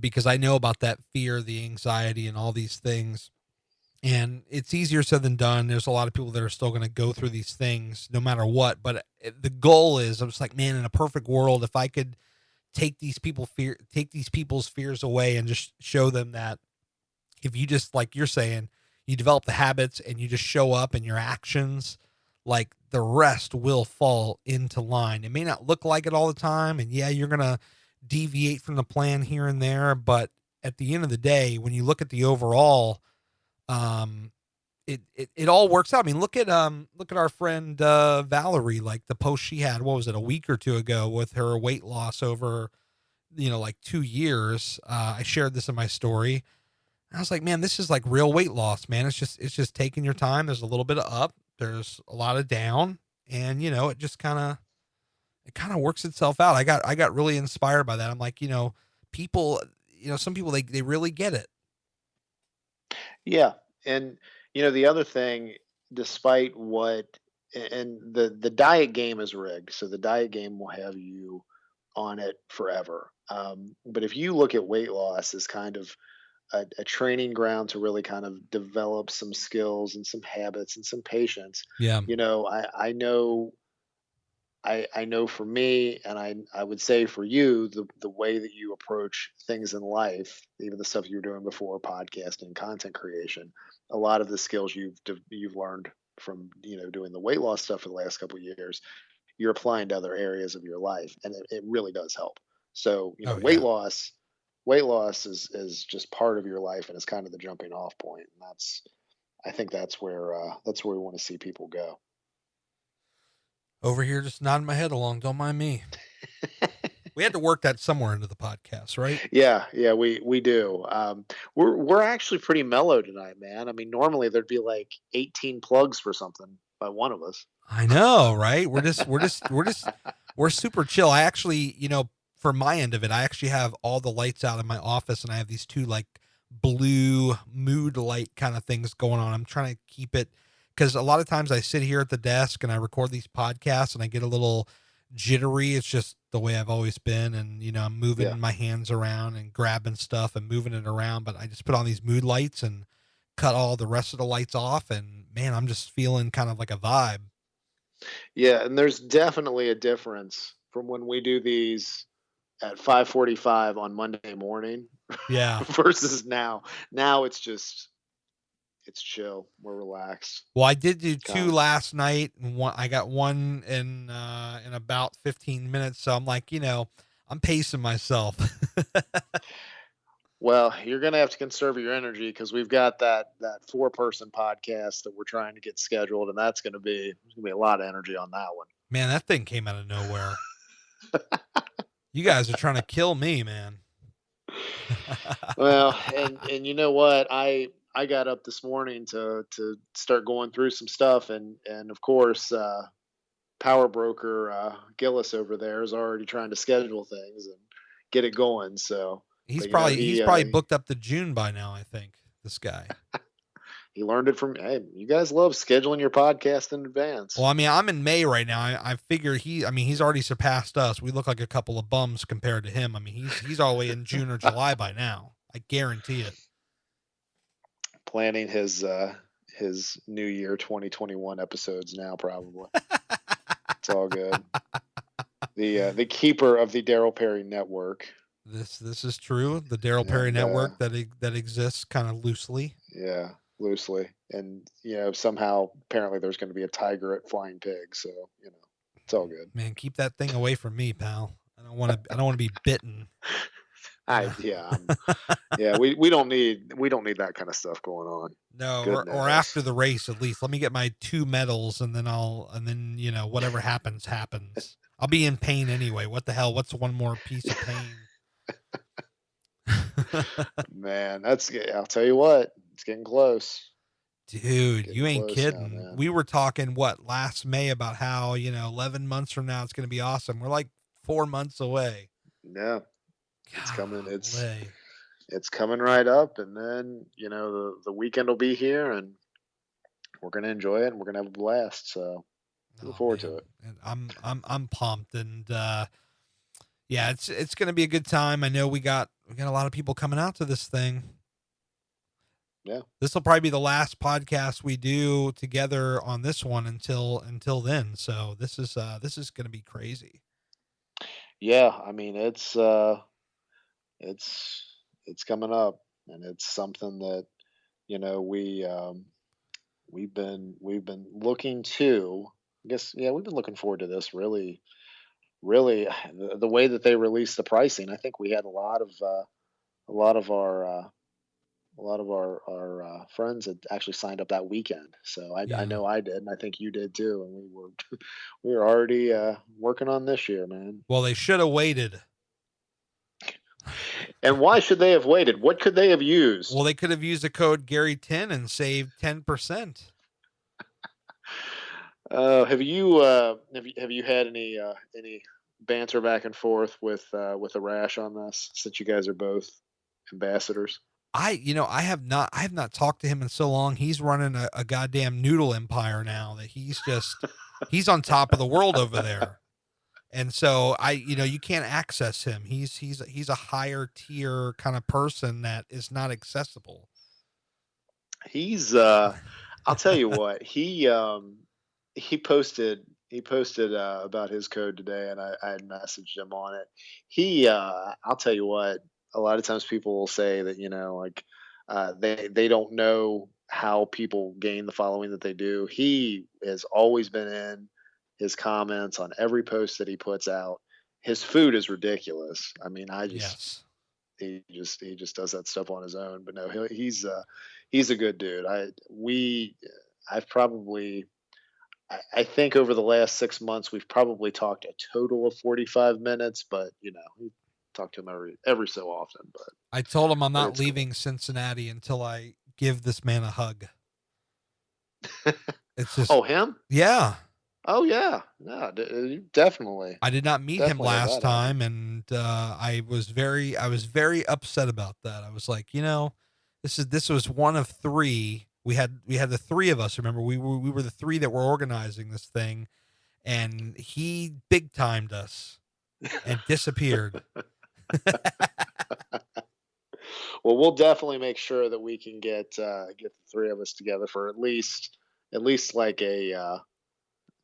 because I know about that fear, the anxiety, and all these things. And it's easier said than done. There's a lot of people that are still going to go through these things no matter what. But the goal is, I'm just like, man, in a perfect world, if I could take these people's fears away and just show them that if you just, like you're saying, you develop the habits and you just show up in your actions, like the rest will fall into line. It may not look like it all the time. And yeah, you're going to deviate from the plan here and there. But at the end of the day, when you look at the overall, um, it all works out. I mean, look at our friend, Valerie, like the post she had, what was it, a week or two ago with her weight loss over, like 2 years. I shared this in my story. I was like, man, this is like real weight loss, man. It's just taking your time. There's a little bit of up, there's a lot of down, and it kind of works itself out. I got really inspired by that. I'm like, people, some people, they really get it. Yeah, and the other thing, despite what, and the diet game is rigged, so the diet game will have you on it forever. But if you look at weight loss as kind of a training ground to really kind of develop some skills and some habits and some patience, Yeah. I know for me, and I would say for you, the way that you approach things in life, even the stuff you were doing before, podcasting, content creation, a lot of the skills you've learned from doing the weight loss stuff for the last couple of years, you're applying to other areas of your life, and it really does help. So Oh weight yeah. loss is just part of your life, and it's kind of the jumping off point, and I think that's where we want to see people go. Over here, just nodding my head along. Don't mind me. We had to work that somewhere into the podcast, right? Yeah, we do. We're actually pretty mellow tonight, man. I mean, normally there'd be like 18 plugs for something by one of us. I know, right? We're super chill. I actually, for my end of it, I actually have all the lights out in my office, and I have these two like blue mood light kind of things going on. I'm trying to keep it because a lot of times I sit here at the desk and I record these podcasts and I get a little jittery. It's just the way I've always been. And, you know, I'm moving Yeah. my hands around and grabbing stuff and moving it around, but I just put on these mood lights and cut all the rest of the lights off. And man, I'm just feeling kind of like a vibe. Yeah, and there's definitely a difference from when we do these at 5:45 on Monday morning Yeah. versus now. Now it's chill. We're relaxed. Well, I did do 2 God. last night, and I got one in about 15 minutes. So I'm like, you know, I'm pacing myself. Well, you're gonna have to conserve your energy because we've got that 4-person podcast that we're trying to get scheduled, and there's gonna be a lot of energy on that one. Man, that thing came out of nowhere. You guys are trying to kill me, man. Well, and you know what? I got up this morning to start going through some stuff, and of course, power broker Gillis over there is already trying to schedule things and get it going. So, He's but, you know, he's probably booked up to June by now, I think. This guy. he learned it from. Hey, you guys love scheduling your podcast in advance. Well, I mean, I'm in May right now. I figure he's already surpassed us. We look like a couple of bums compared to him. I mean, he's all the way in June or July by now. I guarantee it. Planning his New Year 2021 episodes now, probably. It's all good. The keeper of the Daryl Perry network. This is true. The Daryl Perry network that exists kind of loosely. Yeah, loosely. And you know, somehow apparently there's going to be a tiger at Flying Pig, so you know, it's all good. Man, keep that thing away from me, pal. I don't want to be bitten. We don't need that kind of stuff going on. No, or after the race at least. Let me get my 2 medals and then you know, whatever happens. I'll be in pain anyway. What the hell? What's one more piece of pain? Man, I'll tell you what, it's getting close. Dude, you ain't kidding. Now, we were talking last May about how, you know, 11 months from now it's going to be awesome. We're like 4 months away. Yeah. It's coming. It's coming right up, and then you know the weekend will be here, and we're gonna enjoy it, and we're gonna have a blast. So look forward to it. And I'm pumped, and yeah, it's gonna be a good time. I know we got a lot of people coming out to this thing. Yeah, this will probably be the last podcast we do together on this one until then. So this is gonna be crazy. Yeah, I mean it's coming up, and it's something that you know we've been looking to. I guess we've been looking forward to this really the way that they released the pricing. I think we had a lot of our friends had actually signed up that weekend. So I know I did, and I think you did too. And we were already working on this year, man. Well, they should have waited. And why should they have waited? What could they have used? Well, they could have used the code Gary10 and saved 10%. Have you had any banter back and forth with Arash on this, since you guys are both ambassadors? I have not talked to him in so long. He's running a goddamn noodle empire now that he's on top of the world over there. And so you can't access him. He's a higher tier kind of person that is not accessible. He's I'll tell you what, he posted about his code today, and I had messaged him on it. I'll tell you what, a lot of times people will say that, you know, like they don't know how people gain the following that they do. He has always been in his comments on every post that he puts out. His food is ridiculous. I mean, he just does that stuff on his own. But no, he's a good dude. I think over the last 6 months we've probably talked a total of 45 minutes. But you know, we talk to him every so often. But I told him I'm not leaving Cincinnati until I give this man a hug. It's just him? Yeah. Oh yeah, definitely. I did not meet him last time, and I was very upset about that. I was like, you know, this was one of 3. We had the 3 of us. Remember, we were the 3 that were organizing this thing, and he big timed us and disappeared. Well, we'll definitely make sure that we can get the three of us together for at least like a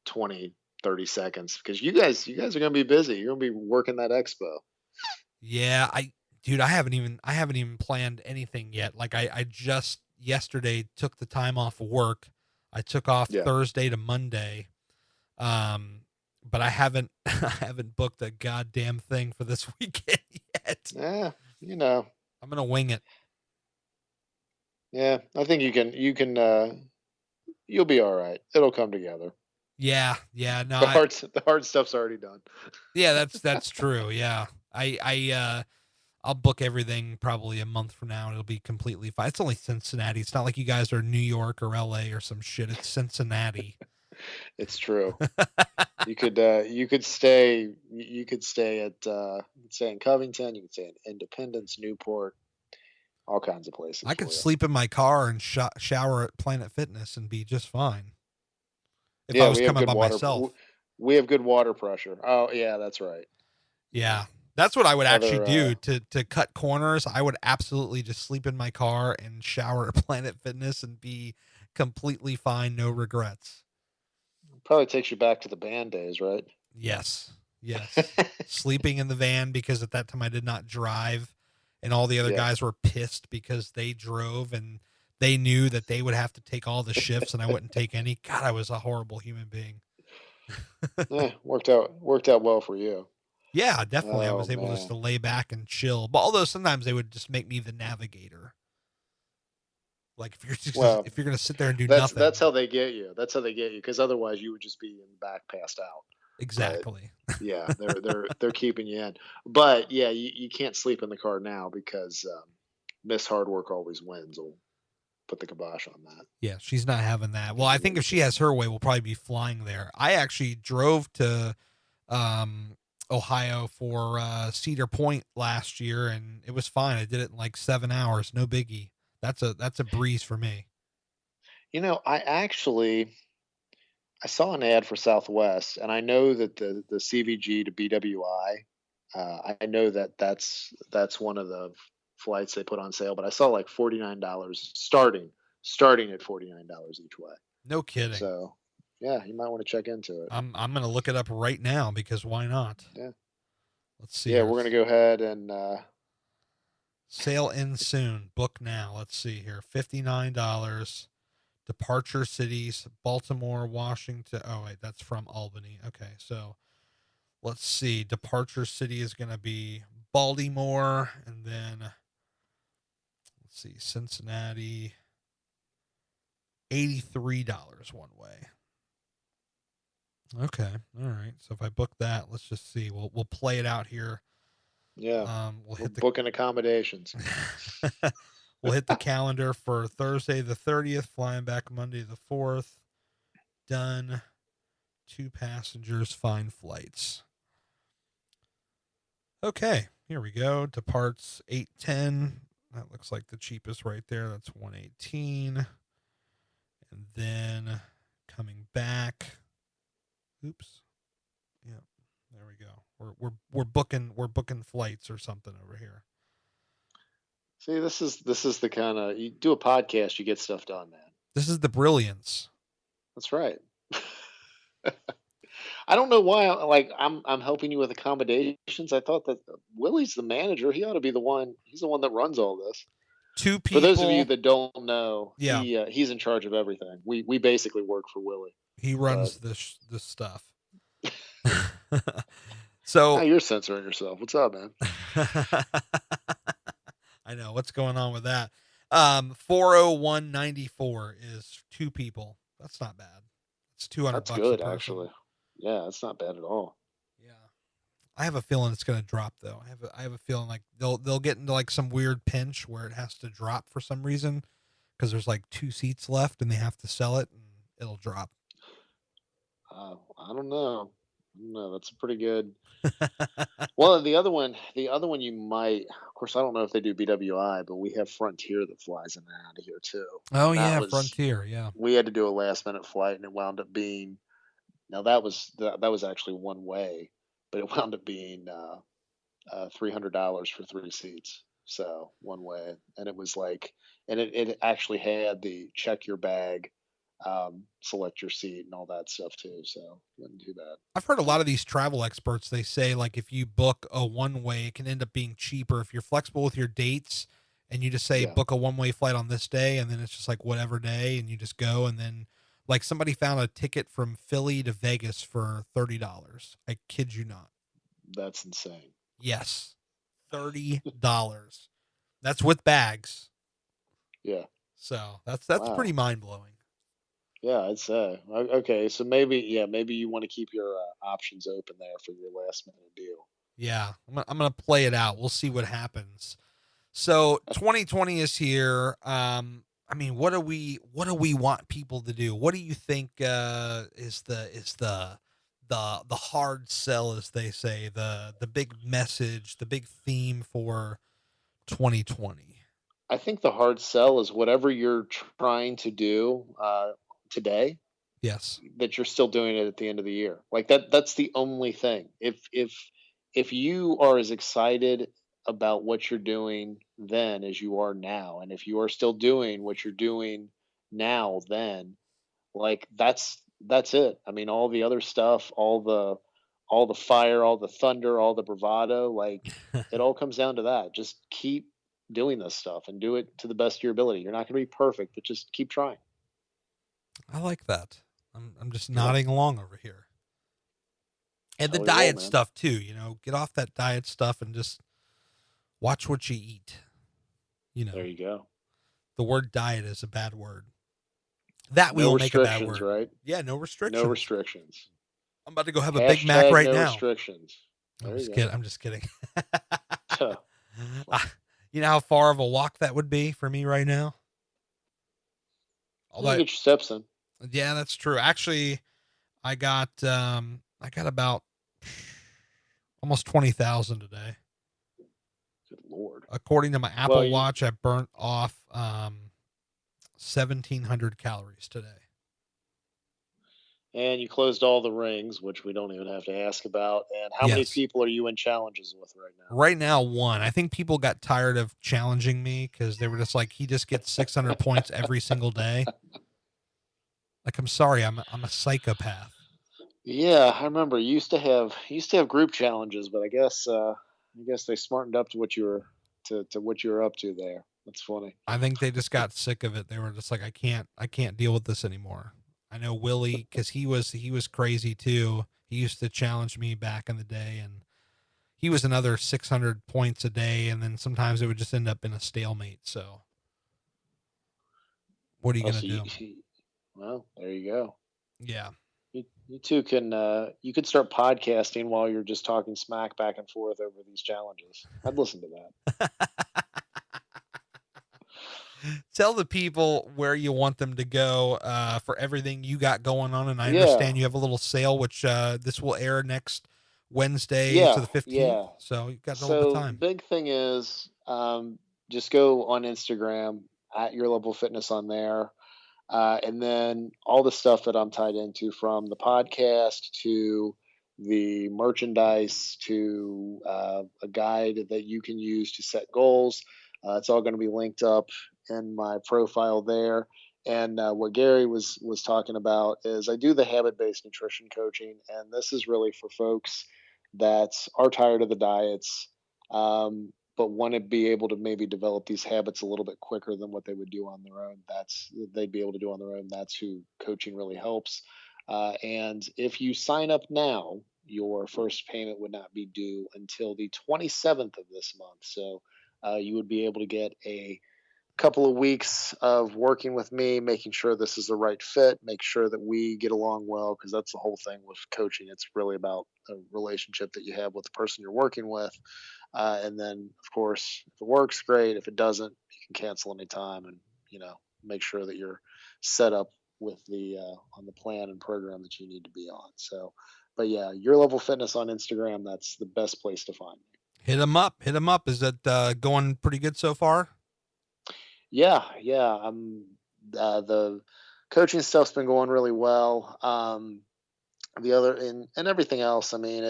20, 30 seconds, because you guys are gonna be busy. You're gonna be working that expo. Yeah, dude, I haven't even planned anything yet. Like I just yesterday took the time off of work. I took off Yeah. Thursday to Monday. But I haven't I haven't booked a goddamn thing for this weekend yet. Yeah, you know. I'm gonna wing it. Yeah, I think you'll be all right. It'll come together. Yeah, no, The hard stuff's already done. yeah, that's true. Yeah, I'll book everything probably a month from now. And it'll be completely fine. It's only Cincinnati. It's not like you guys are New York or LA or some shit. It's Cincinnati. It's true. You could stay at stay in Covington. You could stay in Independence, Newport, all kinds of places. I could sleep in my car and shower at Planet Fitness and be just fine. If I was coming by myself. We have good water pressure. Oh yeah, that's right. Yeah. That's what I would actually do to cut corners. I would absolutely just sleep in my car and shower at Planet Fitness and be completely fine. No regrets. Probably takes you back to the band days, right? Yes. Sleeping in the van, because at that time I did not drive, and all the other guys were pissed because they drove and they knew that they would have to take all the shifts and I wouldn't take any. God, I was a horrible human being. Worked out well for you. Yeah, definitely. I was able just to lay back and chill. But although sometimes they would just make me the navigator. Like if you're gonna sit there and do nothing. That's how they get you. Because otherwise you would just be in the back passed out. Exactly. But, yeah, they're keeping you in. But yeah, you can't sleep in the car now because Miss Hard Work Always Wins will put the kibosh on that. Yeah, she's not having that. Well, I think if she has her way, we'll probably be flying there. I actually drove to Ohio for Cedar Point last year, and it was fine. I did it in like 7 hours, no biggie. That's a breeze for me. You know, I saw an ad for Southwest, and I know that the CVG to BWI, I know that's one of the flights they put on sale, but I saw like $49 starting at $49 each way. No kidding. So yeah, you might want to check into it. I'm gonna look it up right now, because why not? Yeah. Let's see. Yeah, we're gonna go ahead and sail in soon. Book now. Let's see here. $59. Departure cities: Baltimore, Washington. Oh wait, that's from Albany. Okay, so let's see. Departure city is gonna be Baltimore, and then let's see, Cincinnati. $83 one way. Okay. All right. So if I book that, let's just see. We'll play it out here. Yeah. We'll hit the booking accommodations. We'll hit the calendar for Thursday the 30th, flying back Monday the 4th. Done. 2 passengers, fine flights. Okay, here we go. Departs 8:10. That looks like the cheapest right there. That's $118. And then coming back. Oops. Yeah, there we go. We're booking flights or something over here. See, this is the kind of, you do a podcast, you get stuff done, man. This is the brilliance. That's right. I don't know why. Like I'm helping you with accommodations. I thought that Willie's the manager. He ought to be the one. He's the one that runs all this. 2 people. For those of you that don't know, yeah, he's in charge of everything. We basically work for Willie. He runs this stuff. So now you're censoring yourself. What's up, man? I know what's going on with that. 401.94 is 2 people. That's not bad. It's $200. That's good, actually. Yeah, that's not bad at all. Yeah, I have a feeling it's going to drop though. I have a feeling like they'll get into like some weird pinch where it has to drop for some reason, because there's like 2 seats left and they have to sell it, and it'll drop. I don't know. No, that's pretty good. Well, the other one you might, of course, I don't know if they do BWI, but we have Frontier that flies in and out of here too. Oh yeah, Frontier. Yeah, we had to do a last minute flight, and it wound up being Now that was actually one way, but it wound up being $300 for 3 seats. So one way, and it was like, and it actually had the check your bag, select your seat, and all that stuff too. So wasn't too bad. I've heard a lot of these travel experts, they say like if you book a one way, it can end up being cheaper if you're flexible with your dates and you just say Yeah, book a one way flight on this day and then it's just like whatever day and you just go and then like somebody found a ticket from Philly to Vegas for $30. I kid you not. that's insane. Yes. $30. That's with bags. Yeah, So that's wow. pretty mind blowing. Yeah, I'd say. Okay, so maybe you want to keep your options open there for your last minute deal. Yeah. I'm gonna play it out. We'll see what happens. So 2020 is here. I mean, what do we want people to do? What do you think is the hard sell, as they say, the big message, the big theme for 2020? I think the hard sell is whatever you're trying to do today, Yes. that you're still doing it at the end of the year. Like that's the only thing. If you are as excited about what you're doing then as you are now, and if you are still doing what you're doing now then, like that's it. I mean, all the other stuff, all the fire, all the thunder, all the bravado, like it all comes down to that. Just keep doing this stuff and do it to the best of your ability. You're not going to be perfect, but just keep trying. I like that. I'm just Yeah, nodding along over here. And that's the how we roll, diet man. stuff too, get off that diet stuff and just watch what you eat. You There know, you go. the word diet is a bad word. That we No will make a bad restrictions, word. right? Yeah, no No restrictions. restrictions. I'm about to go have a Big Mac Hashtag right no now. restrictions. I'm There just you kidding. I'm just kidding. go. Ah, you know how far of a walk that would be for me right now? You Although, get your steps in. yeah, that's true. Actually, I got about almost 20,000 today. Good Lord. According to my Well, Apple Watch, I burnt off 1,700 calories today. and you closed all the rings, which we don't even have to ask about. And how many Yes. people are you in challenges with right now? Right now, one. I think people got tired of challenging me because they were just like, he just gets 600 points every single day. Like, I'm sorry, I'm a psychopath. Yeah, I remember you used to have group challenges, but I guess they smartened up to what you were to what you were up to there. That's funny. I think they just got sick of it. They were just like, I can't deal with this anymore. I know Willie, because he was crazy too. He used to challenge me back in the day, and he was another 600 points a day, and then sometimes it would just end up in a stalemate. So, what are you Oh, gonna so do? well, there you go. Yeah. You two can you could start podcasting while you're just talking smack back and forth over these challenges. I'd listen to that. Tell the people where you want them to go for everything you got going on, and I Yeah, understand you have a little sale, which this will air next Wednesday to yeah, the 15th. yeah. So you've got a little bit of So the time. big thing is, just go on Instagram at Your Level Fitness on there, and then all the stuff that I'm tied into, from the podcast to the merchandise to a guide that you can use to set goals. It's all going to be linked up in my profile there. And what Gary was talking about is I do the habit based nutrition coaching, and this is really for folks that are tired of the diets, but want to be able to maybe develop these habits a little bit quicker than what they would do on their own. They'd be able to do on their own. That's who coaching really helps. And if you sign up now, your first payment would not be due until the 27th of this month. So you would be able to get a couple of weeks of working with me, making sure this is the right fit, make sure that we get along well, because that's the whole thing with coaching. It's really about a relationship that you have with the person you're working with. And then, of course, if it works, great. If it doesn't, you can cancel anytime, and make sure that you're set up with the on the plan and program that you need to be on. So, but yeah, Your Level Fitness on Instagram. That's the best place to find me. Hit them up. Hit them up. Is that going pretty good so far? Yeah, yeah. The coaching stuff's been going really well. the other and everything else. I mean,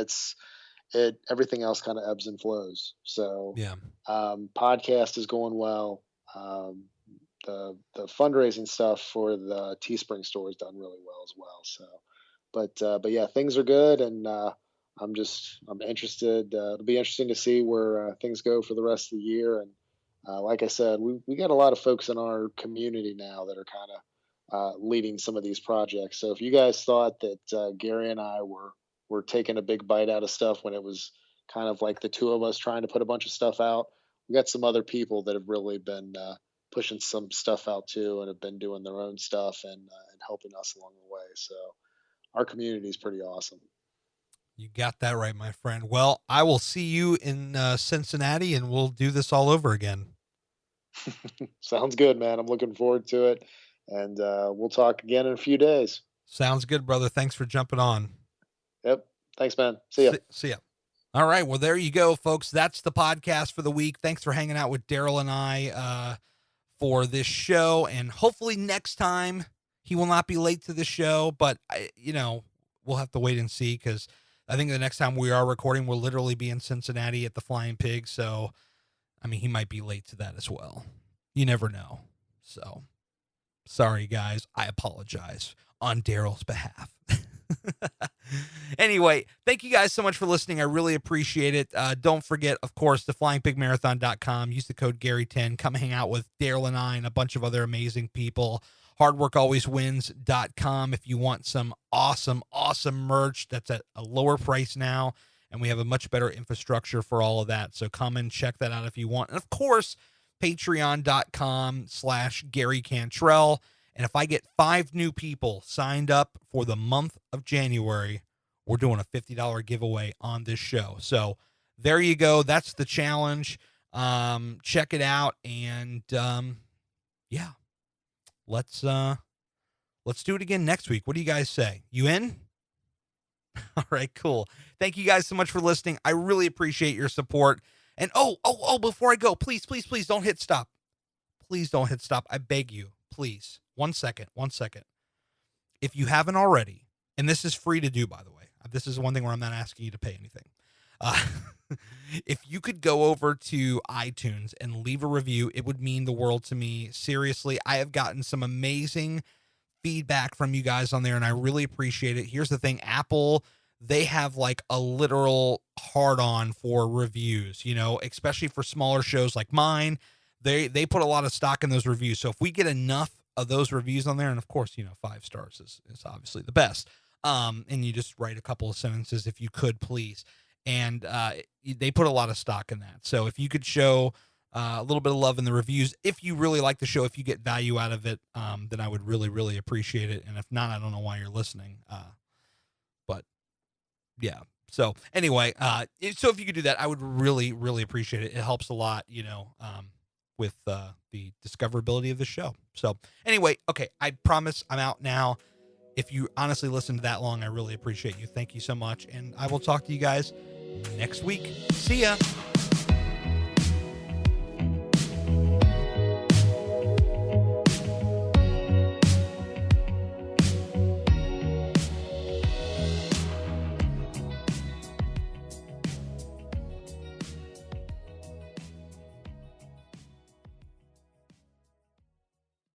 everything else kind of ebbs and flows. So Yeah. podcast is going well. The fundraising stuff for the Teespring store is done really well as well. So, but yeah, things are good, and I'm interested. It'll be interesting to see where things go for the rest of the year. And like I said, we got a lot of folks in our community now that are kind of leading some of these projects. So if you guys thought that Gary and I were taking a big bite out of stuff when it was kind of like the two of us trying to put a bunch of stuff out, we got some other people that have really been pushing some stuff out too, and have been doing their own stuff and helping us along the way. So our community is pretty awesome. You got that right, my friend. Well, I will see you in Cincinnati, and we'll do this all over again. Sounds good, man. I'm looking forward to it, and we'll talk again in a few days. Sounds good, brother. Thanks for jumping on. Yep. Thanks, man. See ya. See ya. All right. Well, there you go, folks. That's the podcast for the week. Thanks for hanging out with Daryl and I for this show, and hopefully next time he will not be late to the show, but we'll have to wait and see, because I think the next time we are recording, we'll literally be in Cincinnati at the Flying Pig. So, I mean, he might be late to that as well. You never know. So, sorry, guys. I apologize on Daryl's behalf. Anyway, thank you guys so much for listening. I really appreciate it. Don't forget, of course, theflyingpigmarathon.com. Use the code Gary10. Come hang out with Daryl and I and a bunch of other amazing people. hardworkalwayswins.com if you want some awesome merch that's at a lower price now, and we have a much better infrastructure for all of that. So come and check that out if you want. And of course, patreon.com/Gary Cantrell. And if I get 5 new people signed up for the month of January, we're doing a $50 giveaway on this show. So there you go. That's the challenge. Check it out. And yeah, let's do it again next week. What do you guys say? You in? All right, cool. Thank you guys so much for listening. I really appreciate your support. And before I go, please don't hit stop. Please don't hit stop. I beg you, please. 1 second. If you haven't already, and this is free to do, by the way, this is one thing where I'm not asking you to pay anything. If you could go over to iTunes and leave a review, it would mean the world to me. Seriously, I have gotten some amazing feedback from you guys on there, and I really appreciate it. Here's the thing. Apple, they have like a literal hard-on for reviews, especially for smaller shows like mine. They put a lot of stock in those reviews. So if we get enough of those reviews on there, and of course, 5 stars is obviously the best. And you just write a couple of sentences if you could, please. And they put a lot of stock in that. So if you could show a little bit of love in the reviews, if you really like the show, if you get value out of it, then I would really, really appreciate it. And if not, I don't know why you're listening. But yeah. So anyway, so if you could do that, I would really, really appreciate it. It helps a lot, with the discoverability of the show. So anyway, okay, I promise I'm out now. If you honestly listened that long, I really appreciate you. Thank you so much. And I will talk to you guys next week. See ya.